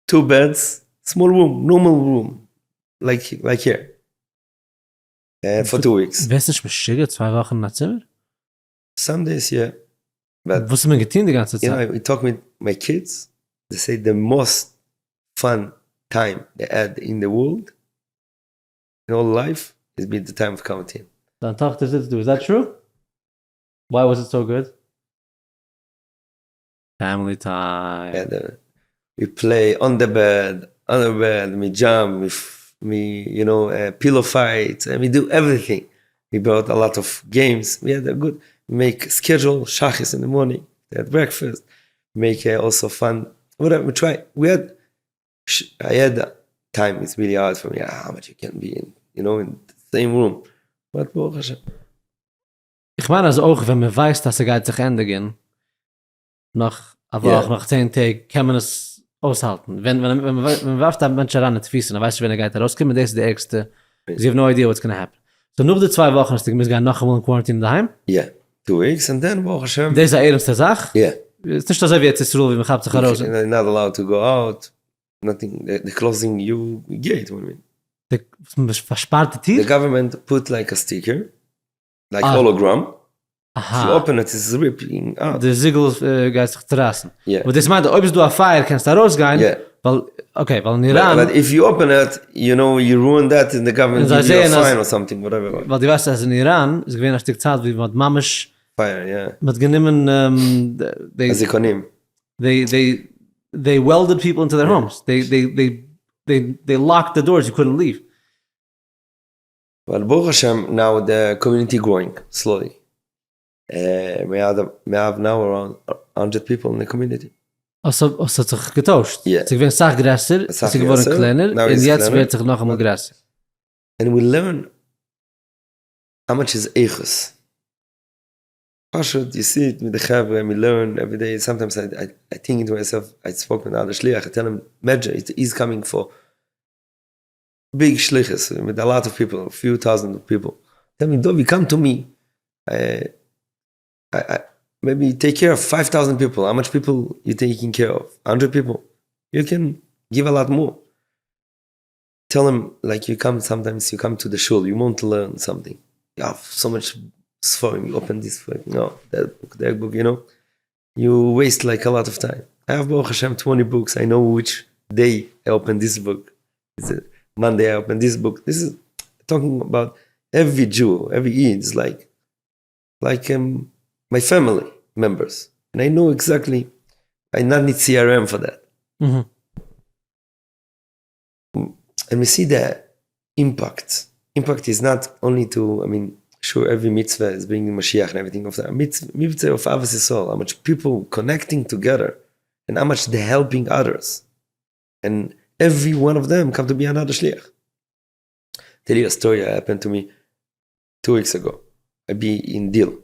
2 beds, small room, normal room, like here. For 2 weeks. Weißt du, ich mich schicke 2 Wochen nach Zimmer? Some days, yeah. But was hast du mir getan die ganze Zeit? You know, I talk with my kids. They say the most fun time they had in the world, in all life, has been the time of quarantine. Dann Tochter sitzt du. Is that true? Why was it so good? Family time. And, we play on the bed, we jump, we pillow fight, and we do everything. We brought a lot of games. We had a good, make schedule, shachis in the morning, at breakfast, make also fun, whatever, we try. I had time, it's really hard for me, how much you can be in the same room. But Baruch Hashem. Ich meine, also auch, wenn man weiß, dass geht sich endigen, nach eine Woche, nach 10 Tagen, kann man es aushalten. Wenn man wirft einen Menschen ran, nicht wissen, dann weißt du, wenn geht rauskommt, das ist der Ärgste. You have no idea what's going to happen. So, nach den 2 Wochen hast du gehen noch einmal in Quarantine daheim? Yeah, 2 weeks, and then, Baruch Hashem. Das ist eine ernste Sache? Yeah. Es ist nicht so wie jetzt ist Ruhe, wie man hat sich heraus. You're not allowed to go out. Nothing, the closing you gate, what I mean. The government put like a sticker, like hologram. Aha. If you open it, it's ripping out. The Siegel geht sich terrassen. Yeah. Aber das meint, ob du a fire kannst da rausgehen, weil in Iran... But if you open it, you ruin that in the government, give you a fine or something, whatever. Weil du weißt, dass in Iran, es gewähnt ein Stück Zeit, wie mit Mamisch... Fire, yeah. Mit genommen... They welded people into their homes. They locked the doors, you couldn't leave. Well, Baruch Hashem, now the community growing slowly. We have now around 100 people in the community. Also hat sich getauscht. Yeah. Sie gewinnen Sach größer, Sach sie geworden größer, kleiner, now und it's jetzt kleiner. wird sich noch einmal größer. And we learn how much is eichus. Pashut, you see it with the chavre, and we learn every day. Sometimes I think to myself, I spoke with other shliach, I tell him, imagine, he's coming for big shlichus, with a lot of people, a few thousand of people. Tell me, Dovi, come to me. I maybe take care of 5,000 people. How much people you taking care of? 100 people. You can give a lot more. Tell him, like sometimes you come to the shul, you want to learn something. You have so much sforim, you open this book, no, that book, you know. You waste like a lot of time. I have, Baruch Hashem, 20 books. I know which day I open this book. It's a Monday I open this book. This is talking about every Jew, every Eid. It's like my family members. And I know exactly, I not need CRM for that. Mhm. And we see the impact. Impact is not only to, I mean, sure, every mitzvah is bringing Mashiach and everything of that. Mitzvah of Avos Yisrael, how much people connecting together and how much they're helping others. And every one of them come to be another shliach. Tell you a story that happened to me 2 weeks ago. I be in Deal,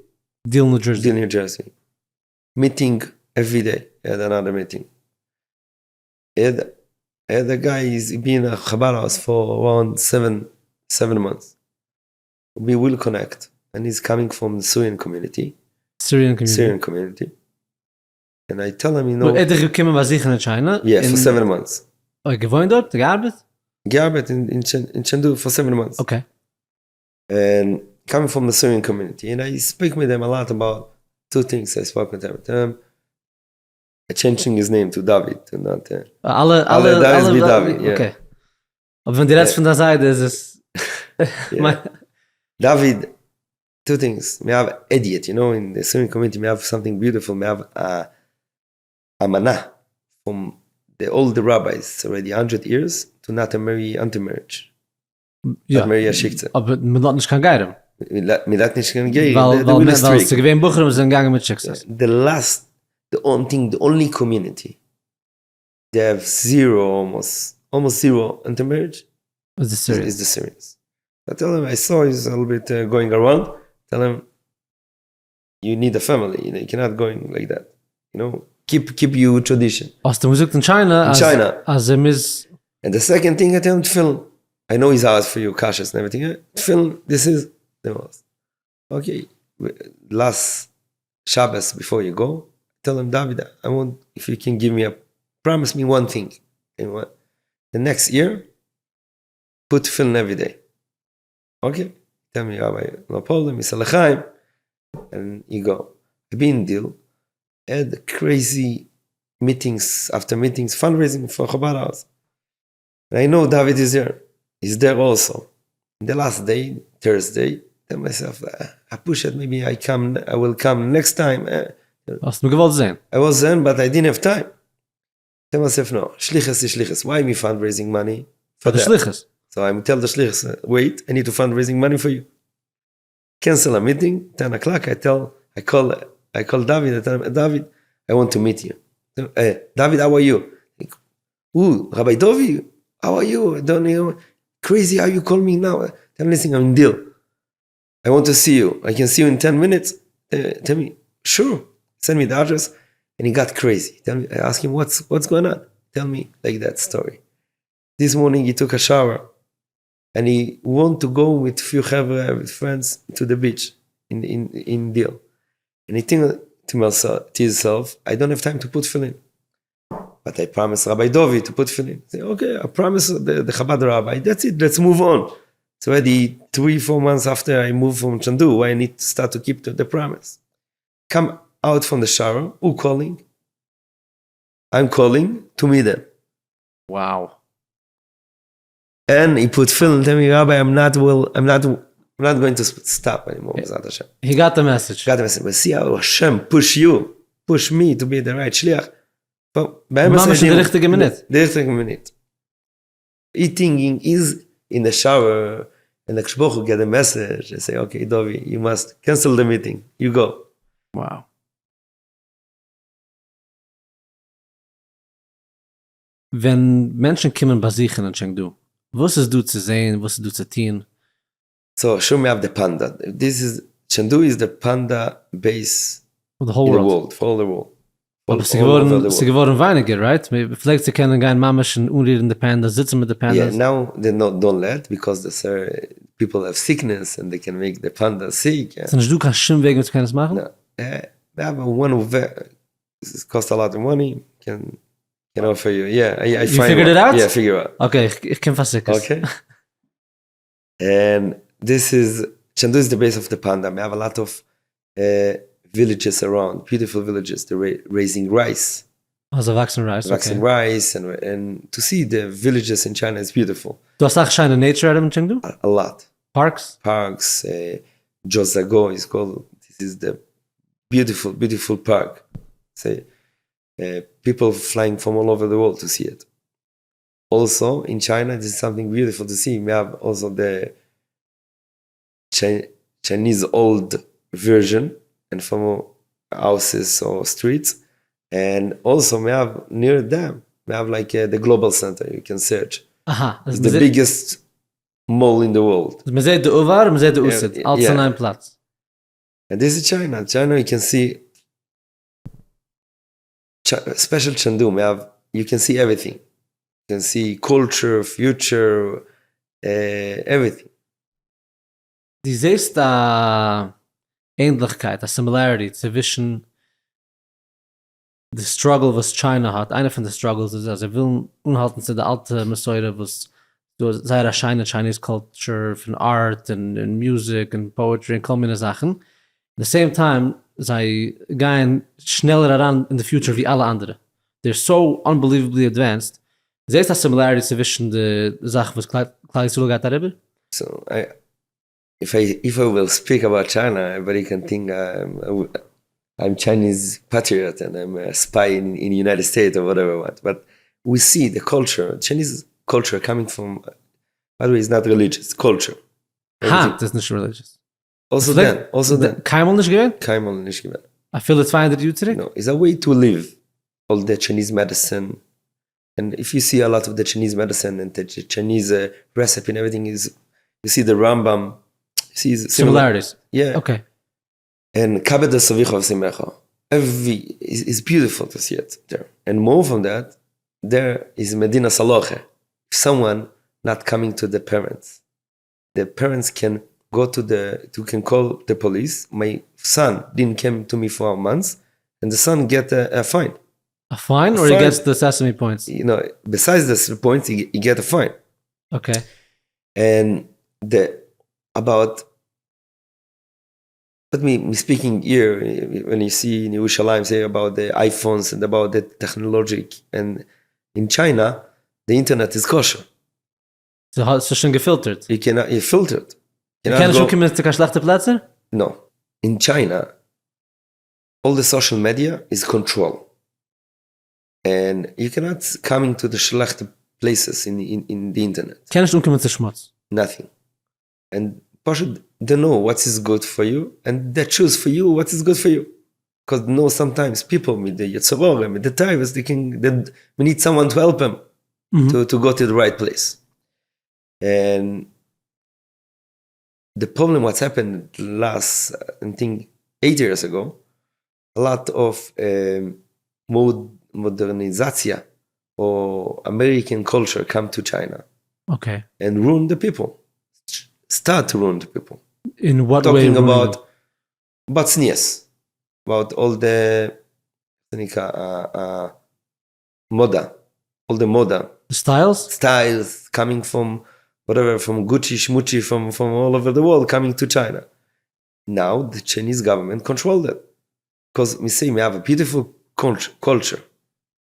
New Jersey. New Jersey. Meeting every day. I had another meeting. The guy is been a Chabad house for around seven months. We will connect. And he's coming from the Syrian community. Syrian community. And I tell him, you know... Er gekommen bei sich in China? Yeah, for 7 months. Gewohnt dort? Gearbeitet? Gearbeitet in Chengdu for 7 months. Okay. And coming from the Syrian community. And I speak with them a lot about 2 things. I spoke with them. Changing his name to David. To not, alle David, yeah. Okay. Aber wenn die Rest von der Seite ist es... Yeah. David, 2 things. We have idiot, you know, in the Syrian community, we have something beautiful. We have a manah from the old rabbis, already 100 years, to not to marry anti-marriage. Ja. Not marry a shikta. Aber man lässt nicht kein Geirem. Me that nicht gehen gehen. Weil sie gewähnen Bucher, sind gegangen mit Schicksal. The only community, they have almost zero intermarriage, Is the Syrians. is the Syrians. I tell him, I saw he's a little bit going around. Tell him, you need a family. You know, you cannot going like that. You know, keep your tradition. Aus der Musik in China. As And the second thing I tell him, film. I know he's asked for you, kashas and everything. Film, this is the most. Okay, last Shabbos before you go, tell him, David, I want, if you can promise me one thing. The next year, put film every day. Okay? Tell me, Rabbi, no problem, it's LALECHET, and you go. I've been in Deal, had crazy meetings after meetings, fundraising for Chabad house. And I know David is there. He's there also. The last day, Thursday, tell myself, I push it, maybe I will come next time. Hast du gewollt sehen? I was then, but I didn't have time. Tell myself, no, Shlichus is Shlichus. Why me fundraising money? For the Shlichus. So I tell the Shlichus, wait, I need to fundraising money for you. Cancel a meeting, 10 o'clock, I call David, I tell him, David, I want to meet you. David, how are you? Rabbi Dovi, how are you? I don't know. Crazy how you call me now. Tell me, listen, I'm in Deal. I want to see you. I can see you in 10 minutes. Tell me, sure. Send me the address. And he got crazy. I asked him, what's going on? Tell me like that story. This morning he took a shower. And he wanted to go with few friends to the beach in Deal. And he think to himself, I don't have time to put tefillin. But I promised Rabbi Dovi to put tefillin. I say, okay, I promise the Chabad Rabbi. That's it. Let's move on. So already 3-4 months after I moved from Chengdu, I need to start to keep the promise. Come out from the shower. Who calling? I'm calling to meet them. Wow. And he put tefillin. Tell me, Rabbi, I'm not going to stop anymore. He got the message. But see how Hashem push me to be the right shliach. Mama's in the richtige minute. The richtige minute. Eating is in the shower, and the Kshboch will get a message and say, okay, Dovi, you must cancel the meeting. You go. Wow. Wenn Menschen kommen bei sich in Chengdu, was ist du zu sehen, was ist du zu tun? So, sure, we have the panda. Chengdu is the panda base For the whole in the world. world, for all the world. Aber sie all over the geworden world. weniger, right? Vielleicht sie können gehen mamischen unreden Pandas, sitzen mit den Yeah, Pandas. now they don't let because people have sickness and they can make the panda sick. Yeah. Sind du kannst Schwimmwege mit keines machen? No, we have one of it costs a lot of money. Can offer you. Yeah, I You find figured it out? Yeah, figure out. Okay, ich kann fast sicher. Okay. And this is Chengdu is the base of the panda. We have a lot of villages around, beautiful villages. They're raising rice, Also wachsen Rice, waxing okay. rice, and to see the villages in China is beautiful. Du hast auch scheine Nature in Chengdu? A lot. Parks? Parks, Jozago is called. This is the beautiful park. Say, people flying from all over the world to see it. Also in China, this is something beautiful to see. We have also the Chinese old version, and from houses or streets, and also we have near them. We have like the global center. You can search. Aha. It's the biggest mall in the world. Man sieht die Uvar, man sieht die Usset. Yeah, Alles yeah. an einem Platz. And this is China. China, you can see special Chengdu. You can see everything. You can see culture, future, everything. Die siehst a Ähnlichkeit, a similarity zwischen the struggle, was China hat. Einer von den struggles ist, also will unhalten zu der alte Messoire, was du sei der Chinese culture, von art and music and poetry und kommende Sachen. At the same time, sei gehen schneller heran in the future wie alle andere. They're so unbelievably advanced. Siehst a similarity zwischen the Sachen, was Tallis geht darüber? So if I will speak about China, everybody can think I'm Chinese patriot and I'm a spy in the United States or whatever. But we see the culture, Chinese culture coming from, by the way, it's not religious, culture. Ha, das ist nicht religious. Also then. Keinmal nicht gewinnt? Keinmal nicht gewinnt. I feel it's fine that you today? No, it's a way to live. All the Chinese medicine. And if you see a lot of the Chinese medicine and the Chinese recipe and everything is, you see the Rambam, you see similarities. Yeah. Okay. And Chabad Rabbi is beautiful to see it there. And more from that, there is Medina Saloche. If someone not coming to the parents can go can call the police. My son didn't come to me for months, and the son get a fine. A fine, or he gets the sesame points? You know, besides the points, he get a fine. Okay. And but me speaking here, when you see in Yerushalayim say about the iPhones and about the technology, and in China, the internet is kosher. So it's schon gefiltert. You filtered. You can't schon kommen zu schlechte Plätze? No. In China, all the social media is control. And you cannot come into the schlechte places in the internet. Kannst du kommen zu Schmutz? Nothing. And Pasha, they know what is good for you, and they choose for you what is good for you. Because sometimes people with the Yetzirah, with the Taivas, we need someone to help them to go to the right place. And the problem, what's happened last, I think, 8 years ago, a lot of modernization or American culture come to China. Okay. And ruin the people. Start to ruin the people. In what Talking way? About sneers, about all the moda, all the moda. The styles coming from whatever, from Gucci, Schmucci, from all over the world coming to China. Now the Chinese government controlled it. Because we have a beautiful culture.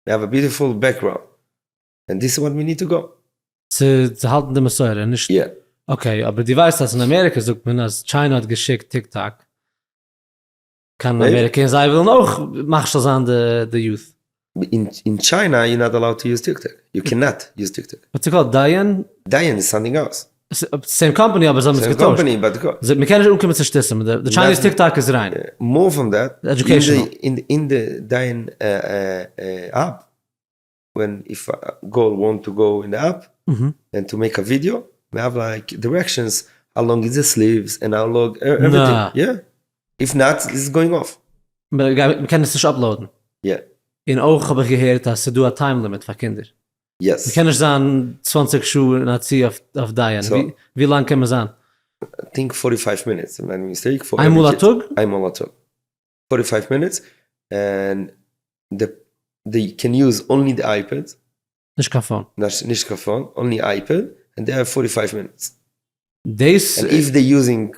We have a beautiful background. And this is what we need to go. Zu halten die Messoire, nicht? Yeah. Okay, aber die weiß, dass in Amerika sagt man, als China hat geschickt TikTok, kann Amerika sagen, will noch, machst du das an the youth. In China, you're not allowed to use TikTok. You cannot use TikTok. What's it called? Diane is something else. Same company, aber sie haben es Same getauscht. company, but Wir können nicht umkommen zu stissen. The Chinese TikTok ist rein. More from that, Educational. in the Diane app, if a girl want to go in the app and to make a video, we have like directions, how long is the sleeves and how long everything. Nah. Yeah. If not, it's going off. Wir können es nicht uploaden. Yeah. In Oog habe ich gehört, dass du a time limit für Kinder. Wir Yes. können nicht sagen 20 Schuhe und zieh auf Diane. So- Wie lang können wir sagen? I think 45 minutes, if I'm not mistake. For Einmal every a kid. Tag? Einmal a Tag. 45 minutes, and they can use only the iPad, Nicht kein Phone. nicht phone, only iPad, and they have 45 minutes. Das, And if they're using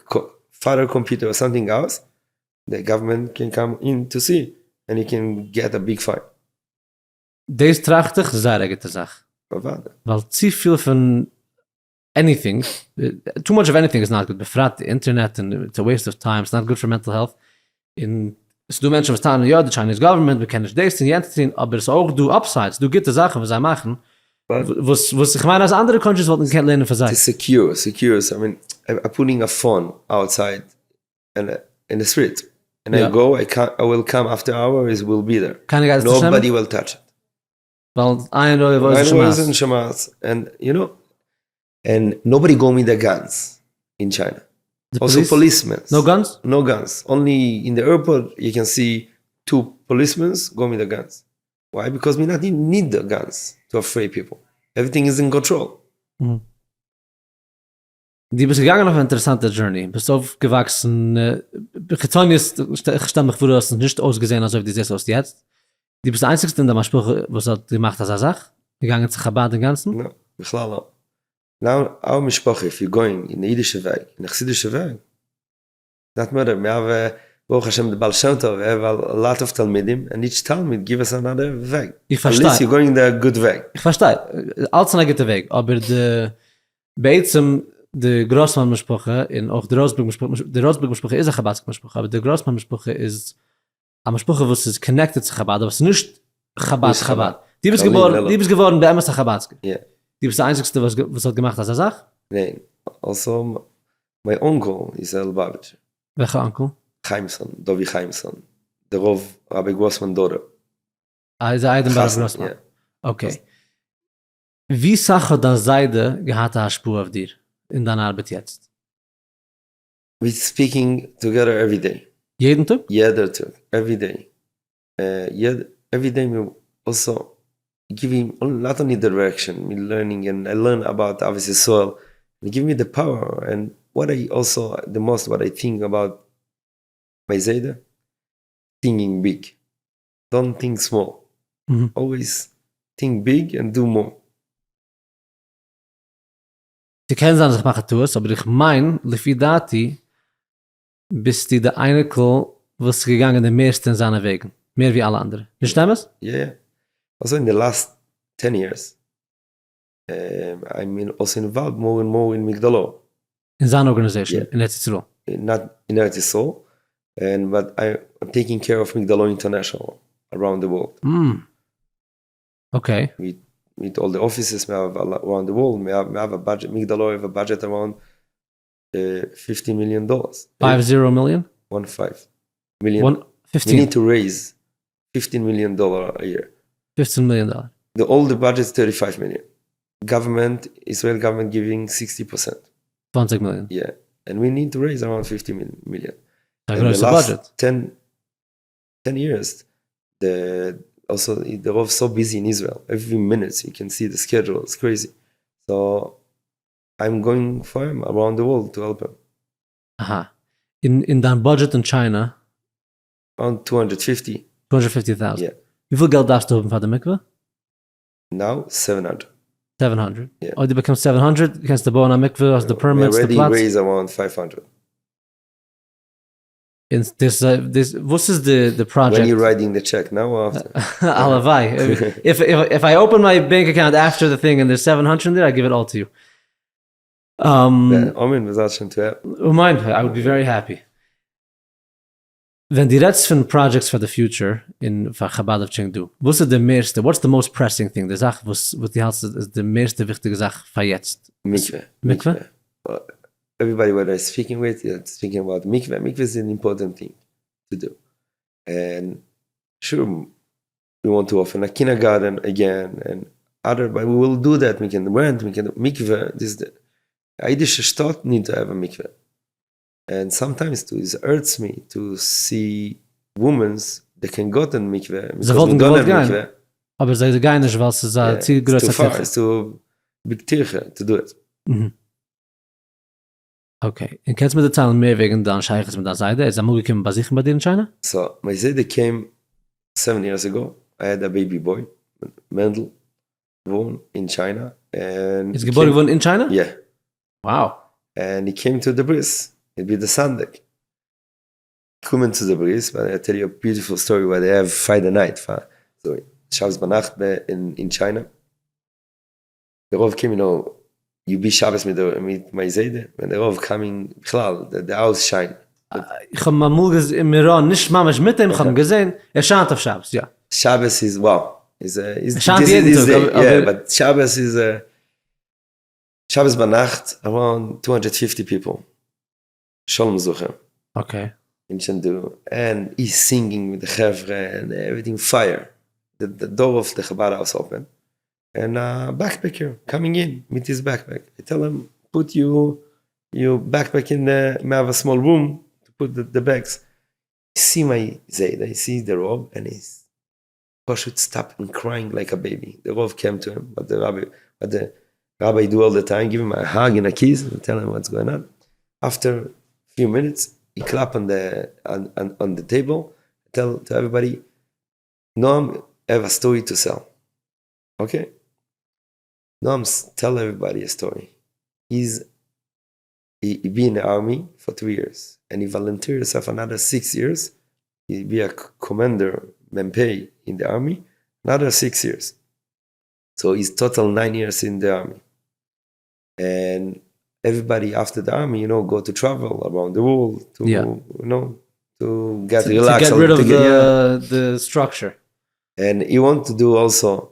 father computer or something else, the government can come in to see, and you can get a big fine. das trachte ich sehr gute Sache. But what? Weil zu viel von anything, too much of anything is not good. Befragt the internet and it's a waste of time. It's not good for mental health. Es du Menschen verstehen, ja, the Chinese government, wir kennen das, die Entity, aber es auch du upsides, du gute Sachen, was sie machen, was ich meine, als andere countries wollten nicht lernen für sich. It's secure. So, I mean, I'm putting a phone outside and in the street, and Yeah. I will come after hours. Will be there. Keine Geist Nobody will touch it. weil ein oder I was was schon in Shamas, and and nobody go with the guns in China. Also policemen. No guns? No guns. Only in the airport you can see 2 policemen go with the guns. Why? Because we not need the guns to afraid people. Everything is in control. Die bist gegangen auf eine interessante Journey. Bist aufgewachsen, getan ist, ich stelle mich vor, du hast nicht ausgesehen, als ob du siehst aus jetzt. Die bist der Einzigste in der Maschpruch, was hat gemacht als Sache? Gegangen zu Chabad den Ganzen? No, בכלל לא. Now, our משפחה, if you're going in the Yiddish way, in the Chassidische way, that matter. We have, Baruch Hashem, the Baal Shem Tov, we have a lot of Talmidim, and each Talmid give us another way. Ich At least verstehe. you're going the good way. Ich verstehe. Alles ein guter Weg. Aber de Großmann-Mischproche in auch der Rosberg-Mischproche ist eine Chabad-Mischproche, aber der Großmann-Mischproche ist eine Mischproche, was ist connected zu Chabad, aber es ist nicht Chabad. Die bist geworden bei Emes Chabad. Yeah. Die bist der Einzigste, was hat gemacht als er sagt? Nee. Also, my uncle is a Lubavitcher. Welcher Onkel? Chaimson, Dovi Chaimson. Der Rov Rabbi Grossman Dore. Ist der Eidenberg Chassan, Großmann. yeah. Okay. Wie Sache hat das Seide gehad eine Spur auf dir in deiner Arbeit jetzt? We're speaking together every day. Jeden Tag? Jeder Tag, every day. Every day we also give him not only direction, me learning, and I learn about obviously soil. They give me the power, and what I think about my Zayda, thinking big. Don't think small. Mhm. Always think big and do more. Sie kennen sagen, dass ich mache Tours, aber ich mein, Lefidati, bist du der Einigl, was gegangen der meiste in seinen Wegen. Mehr wie alle anderen. Nicht stimmt? Yeah. Also in the last 10 years, I'm also involved more and more in Migdalo. In seiner Organisation, Yeah. in Etzisruel. Not in Eretz Yisrael, but I'm taking care of Migdalo International around the world. Okay. With all the offices we have around the world. We have a budget. Migdalo have a budget around $50 million. 50 million? 15 million. We 15. need to raise $15 million a year. $15 million. All the budget is 35 million. Israel government giving 60%. 20 million. Yeah, and we need to raise around 50 million. Da In the größte last Budget. 10 years, the Rov so busy in Israel. Every minute you can see the schedule. It's crazy. So I'm going for him around the world to help him. Aha. In dein Budget in China, Around 250. 250,000. Yeah. Wie viel Geld darfst du haben für die Mikve? Now 700. 700. Yeah. Oh, die bekommst 700, kannst du bauen eine Mikve, hast die We Permits, die already Platz. raised around 500. What is the When project? you're writing the check now or after? Alavai. If I open my bank account after the thing and there's 700 there, I give it all to you. Omen was that to help. Mine, I would be very happy. Wenn die redest von projects for the future in Chabad of Chengdu, what's the most pressing thing? Die Sache, was die Hals ist die meiste wichtige Sache für jetzt? Mikveh. Everybody what I'm speaking with is speaking about mikveh. Mikveh is an important thing to do. And sure, we want to open a kindergarten again, and other, but we will do that. We can rent, we can do mikveh. This the Yiddish state need to have a mikveh. And sometimes it hurts me to see women that can go to mikveh. Sie wollten gewollt gehen. Aber sie gehen nicht, weil es ist zu groß. It's too far, it's too big tirche to do it. Okay. Und kannst du mir erzählen mehr wegen deiner Scheiches mit der Seite? Ist er mal gekommen bei sich bei dir in China? So, my Zayde came 7 years ago. I had a baby boy, Mendel, born in China. And Ist geboren geworden in China? Yeah. Wow. And he came to the bris. It'd be the Sunday. Coming to the bris, but I tell you a beautiful story where they have Friday night. So, Shabbos Banacht in China. The Rov came, you be Shabbos mit my Zayde, and the Rov coming, the house shine. Ich habe mal im Iran nicht mamisch mit dem, ich habe gesehen, schant auf Shabbos, ja. Shabbos is, wow. Shant jeden Tag. Yeah, but Shabbos is, Shabbos Banacht, around 250 people. Shalom Zucher. Okay. In Chengdu. And he's singing with the Chevre and everything fire. The door of the Chabad house open. And a backpacker coming in with his backpack. I tell him, put your backpack in the, I have a small room to put the bags. I see my Zayd, I see the Rov, and he's should stop and crying like a baby. The Rov came to him, but the Rabbi do all the time, give him a hug and a kiss and tell him what's going on. After a few minutes, he clap on the table, tell to everybody, Noam, I have a story to sell. Okay? Noam, tell everybody a story. He be in the army for 2 years, and he volunteered himself another 6 years. He be a commander, Mempei, in the army, another 6 years. So he's total 9 years in the army. And everybody after the army, go to travel around the world to, to get relaxed. To get rid of the structure. And he want to do also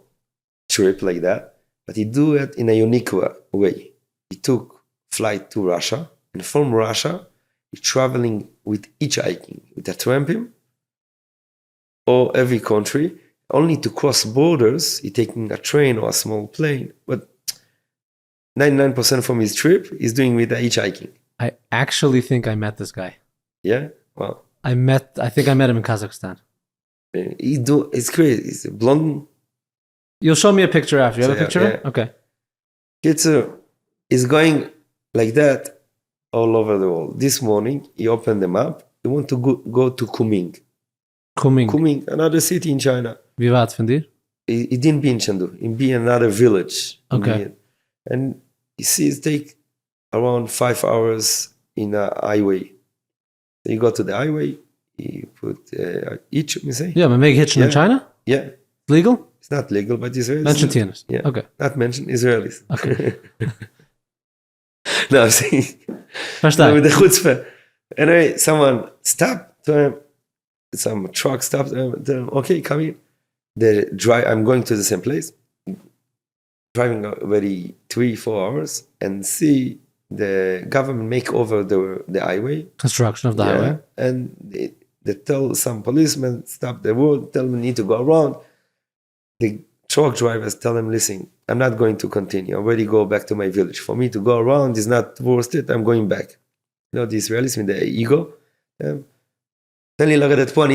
trip like that, but he do it in a unique way. He took flight to Russia, and from Russia, he traveling with hitchhiking, with a tramping, or every country, only to cross borders, he taking a train or a small plane, but 99% from his trip is doing with the hitchhiking. I actually think I met this guy. Yeah? Wow. I think I met him in Kazakhstan. It's crazy. He's a blonde. You'll show me a picture after. You have a picture? Yeah. Okay. He's going like that all over the world. This morning, he opened the map. He want to go to Kunming. Kunming, another city in China. Wie weit von dir? He didn't be in Chengdu. He be in another village. Okay. And he sees take around 5 hours in a highway. So you go to the highway, you put hitch, you say? Yeah, man make hitchen in China? Yeah. Legal? It's not legal, but Israelis. Mention tennis. Yeah. Okay. Not mention Israelis. Okay. No, I'm saying. Verstehe. With the chutzpah. Anyway, someone stopped to him. Some truck stopped him. Okay, come in. I'm going to the same place. Driving already 3-4 hours and see the government make over the highway. Construction of the highway. And they tell some policemen, stop the road, tell them need to go around. The truck drivers tell them, listen, I'm not going to continue. I already go back to my village. For me to go around is not worth it. I'm going back. The Israelis with the ego. Tell me, look at that one,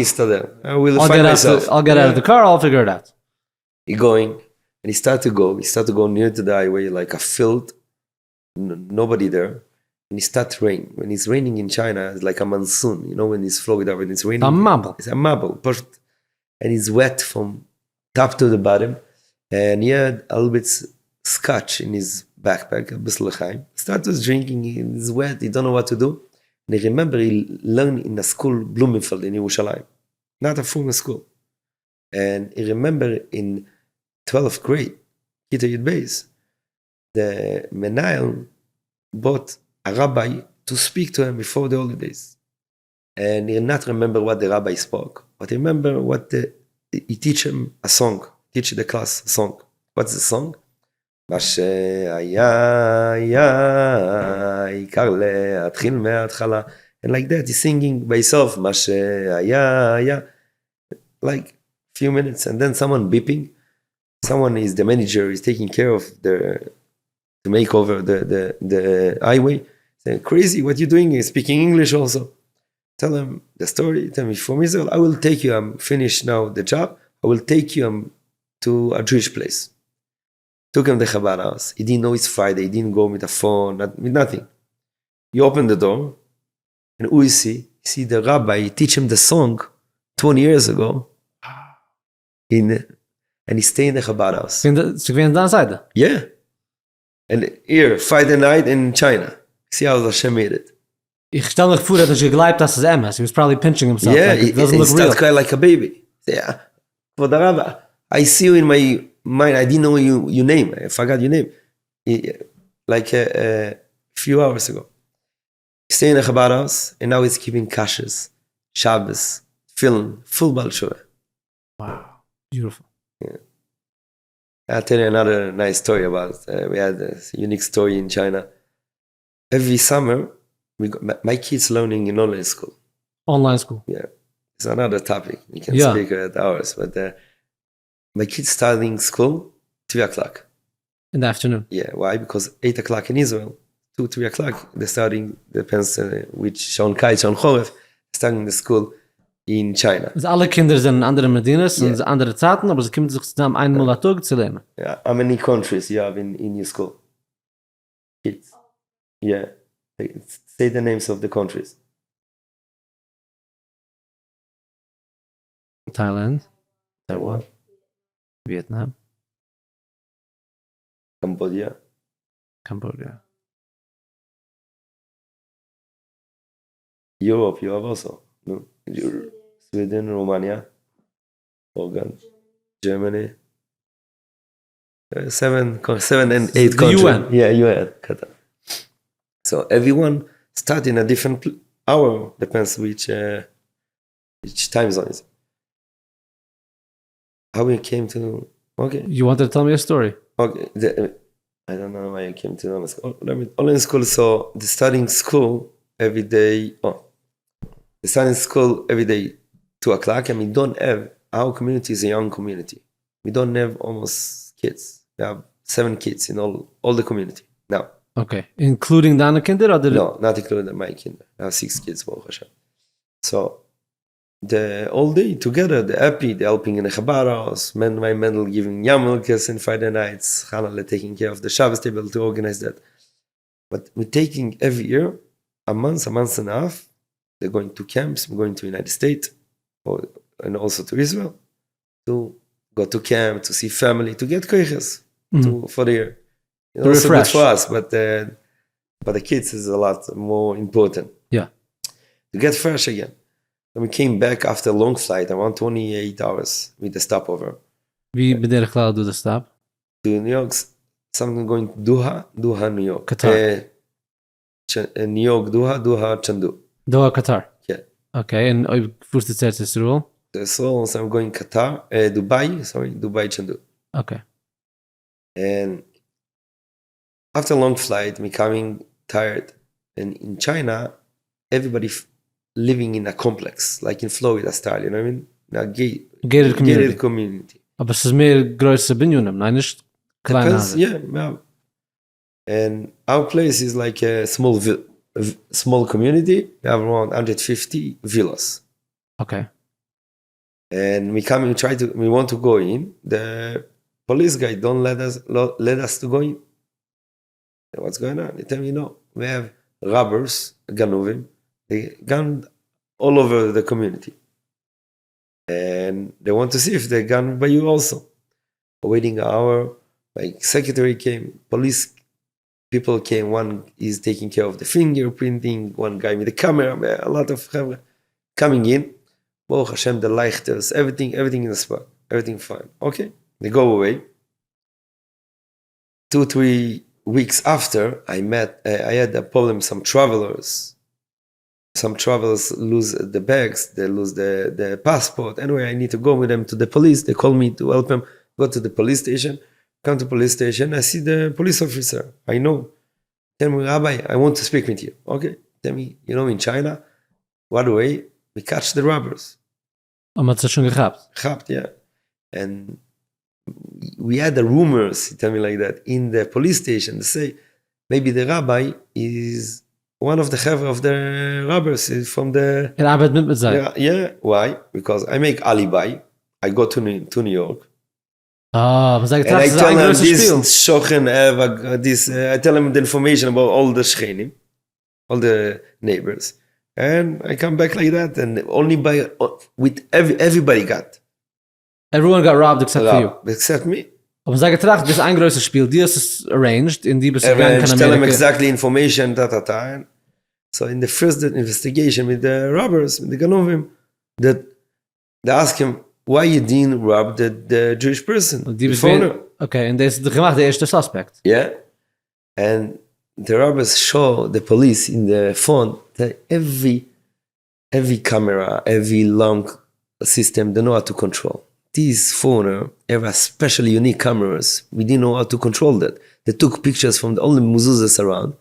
I will find myself. I'll get out of the car, I'll figure it out. He going, and he started to go near to the highway, like a field, nobody there. And it starts raining. When it's raining in China, it's like a monsoon. When it's Florida, when it's raining. It's a marble. And it's wet from top to the bottom. And he had a little bit scotch in his backpack, a bit l'chaim. Started drinking, it's wet, he don't know what to do. And I remember he learned in a school, Blumenfeld, in Yerushalayim. Not a formal school. And I remember in 12th grade, Kita Yud Beis, the Menayel bought a rabbi to speak to him before the holidays. And I not remember what the rabbi spoke, but I remember what he teach him a song, teach the class a song. What's the song? מה שהיה, עיקר להתחיל מההתחלה. And like that, he's singing by himself, מה שהיה, like few minutes, and then someone beeping. Someone is the manager is taking care of to make over the highway. Saying, crazy, what you doing? He's speaking English also. Tell him the story. Tell me from Israel. I will take you. I'm finished now the job. I will take you to a Jewish place. Took him to the Chabad house. He didn't know it's Friday. He didn't go with a phone, with nothing. You open the door, and who you see? You see the rabbi teach him the song 20 years ago. And he stayed in the Chabad house. Ze gewinnen daar zijde. Yeah. And here, Friday night in China. See how Hashem made it. Ich stelle mich vor, dass er geglaubt, dass es MS. He was probably pinching himself. Yeah, like, it doesn't he look real. started crying like a baby. Yeah. For the rabbi, I see you in my mind. I didn't know your name. I forgot your name. Like a few hours ago. He stayed in the Chabad house, and now he's keeping kashrus, Shabbos, film, full Baal Shuvah. Wow. Beautiful. Yeah. I'll tell you another nice story about we had a unique story in China. Every summer, my kids learning in online school. Online school. Yeah. It's another topic. We can Yeah. speak at hours. But my kids starting school 3 o'clock. In the afternoon. Yeah. Why? Because 8 o'clock in Israel, 2, 3 o'clock, they're starting, depends which Shon Kai, Shon Choref, starting the school in China. Also alle Kinder sind in anderen Medinas, in andere Zeiten, aber sie kommen sich zusammen einmal am Tag zu lernen. Yeah. How many countries you have in your school? Kids. Yeah. Say the names of the countries. Thailand, Taiwan, Vietnam, Cambodia. Cambodia. Europe, you have also. No? Sweden, Romania, Orient, Germany. 7 and 8 The countries. UN. Yeah, UN. Qatar. So everyone start in a different hour. Depends which time zone is. How we came to... Okay. You wanted to tell me a story? Okay. I don't know why I came to online school. Online school, so the starting school every day... the starting school every day 2 o'clock, and we don't have... Our community is a young community. We don't have almost kids. We have 7 kids in all the community now. Okay. Including the other Kinder? Or No, not including my kinder. I have 6 kids, Baruch Hashem. So, the all day together, they're happy, they're helping in the Chabad house, my Mendel giving Yamelkes on Friday nights, Hanale taking care of the Shabbos table to organize that. But we're taking every year, a month and a half, they're going to camps, we're going to United States, and also to Israel, to go to camp, to see family, to get koiches for the year. It's also good for us, but the kids is a lot more important. Yeah. To get fresh again. When we came back after a long flight, around 28 hours with the stopover. Wie bederig klaar doet de stap? To New York, something going to Doha, New York. Qatar. New York, Doha, Chengdu. Doha, Qatar. Yeah. Okay, en op voorste tijd is er wel? So I'm going Qatar, Dubai, Chengdu. Okay. And after a long flight, me coming tired. And in China, everybody living in a complex, like in Florida style, you know what I mean? A gated community. Aber es ist mehr größer Binyonim, nein, nicht kleine Hase. Yeah. And our place is like a small community. We have around 150 villas. Okay. And we want to go in. The police guy don't let us to go in. What's going on? They tell me, no, we have robbers, ganuvim. They gunned all over the community. And they want to see if they gunned by you also. Waiting an hour, my secretary came, police people came. One is taking care of the fingerprinting, one guy with the camera, a lot of camera coming in. Baruch Hashem, the lighters, everything in the spot, everything fine. Okay, they go away. 2-3 weeks after, I had a problem with some travelers. Some travelers lose the bags, they lose the passport. Anyway, I need to go with them to the police. They call me to help them go to the police station. Come to police station, I see the police officer. I know. Tell me, Rabbi, I want to speak with you. Okay, tell me, in China, right away, we catch the robbers. Maar het is schon gehabt. Gehabt, yeah. And we had the rumors, he tell me like that, in the police station. They say, maybe the rabbi is one of the chevra of the robbers from the... Yeah, why? Because I make alibi. I go to New York. Was like and I tell them this shochen, I tell them the information about all the shchenim, all the neighbors. And I come back like that, and only with everybody got. Everyone got robbed except for you. Except me. Aber sage getracht, das ein größeres Spiel, die ist arranged, in die bist du gegangen, tell them exactly information, And so in the first investigation with the robbers, with the Ganovim, that they ask him, why you didn't rob the Jewish person? Okay, and this is the erste suspect. Yeah. And the robbers show the police in the phone that every camera, every long system, they know how to control. These phones have especially unique cameras. We didn't know how to control that. They took pictures from all the mezuzahs around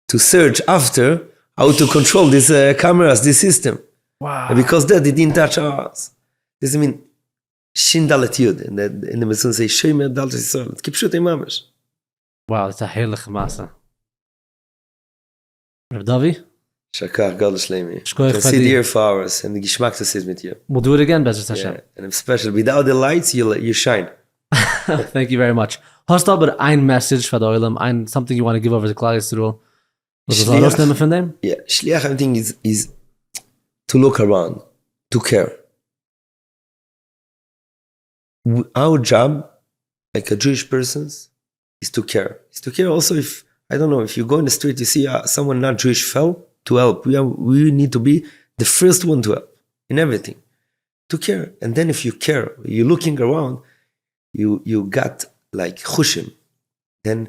to search after how to control these cameras, this system. Wow. And because that, they didn't touch ours. This means Shin Dalet Yud. In the mezuzah say, Shloime Dalet Yisrael. It's kipshut imamish. Wow, it's a heilige massa. Rabbi Dovi? Shakar, God Shloime. Can sit here for hours and the Gishmak to sit with you. We'll do it again, Bezrat Hashem. Yeah, and especially without the lights, you shine. Thank you very much. Hast du aber ein Message for the Olam, something you want to give over the Klal Yisrael? Was ist das Name von dem? Yeah, Shliach, I think, is to look around, to care. Our job, like a Jewish person, is to care. Is to care also if, I don't know, if you go in the street, you see someone not Jewish fell, to help. We need to be the first one to help in everything. To care. And then if you care, you're looking around, you got like chushim. Then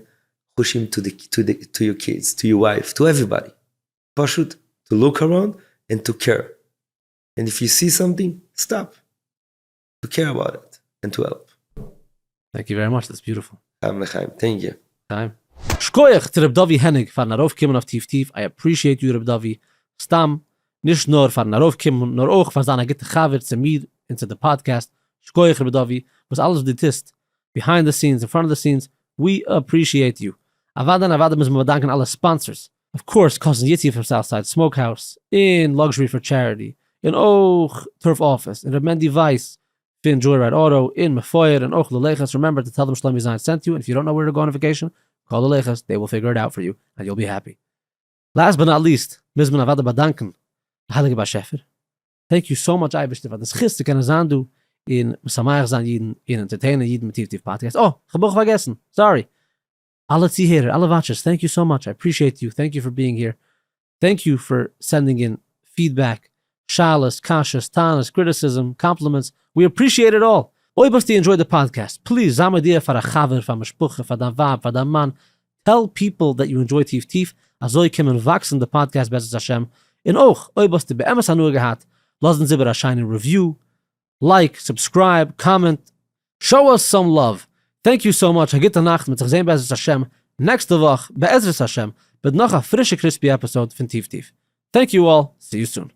chushim to your kids, to your wife, to everybody. Pashut, to look around and to care. And if you see something, stop. To care about it and to help. Thank you very much. That's beautiful. Thank you. Time. Shkoyach to Rabbi Dovi Henig for narof kimmen of Teef Teef. I appreciate you, Rabbi Dovi. Stam, nicht nur for narof kimmen, nor auch for seine gitte Chaver zu mir into the podcast. Shkoyach, Rabbi Dovi, was alles die tist. Behind the scenes, in front of the scenes, we appreciate you. Avada müssen wir bedanken alle sponsors. Of course, Cousin Yitzi from Southside Smokehouse, in Luxury for Charity, in Och Turf Office, in Remendi Weiss, in JOYRIDE Auto, in MEFOAR, and Och LALECHET. Remember to tell them Shloime Zayin sent you, and if you don't know where to go on vacation, call the LALECHET. They will figure it out for you, and you'll be happy. Last but not least, müssen wir Avada bedanken, Heilige Bashefer. Thank you so much, Eibish, for this Chiste können sein du in Samayach sein Yidden, in Entertainer Yidden mit Teef Teef Podcast. Oh, ich hab vergessen. Sorry. Alle Ziehherer, alle Watchers, thank you so much. I appreciate you. Thank you for being here. Thank you for sending in feedback, shalas, kashas, tanas, criticism, compliments. We appreciate it all. Oi, bust you enjoyed the podcast. Please, Zamadia for a chaver, for a mishpuche, for a vab, for a man. Tell people that you enjoy Teef Teef. Azoi kimmen wachsen the podcast, Bezrat Hashem. In Och, oi, bust you be'emes hanur gehat. Lassen Sie a shining review. Like, subscribe, comment. Show us some love. Thank you so much. Hagit Nacht mit sich sehen Bezrat Hashem. Next Woche, Be'ezras Hashem, mit noch a frische, crispy episode von Teef Teef. Thank you all. See you soon.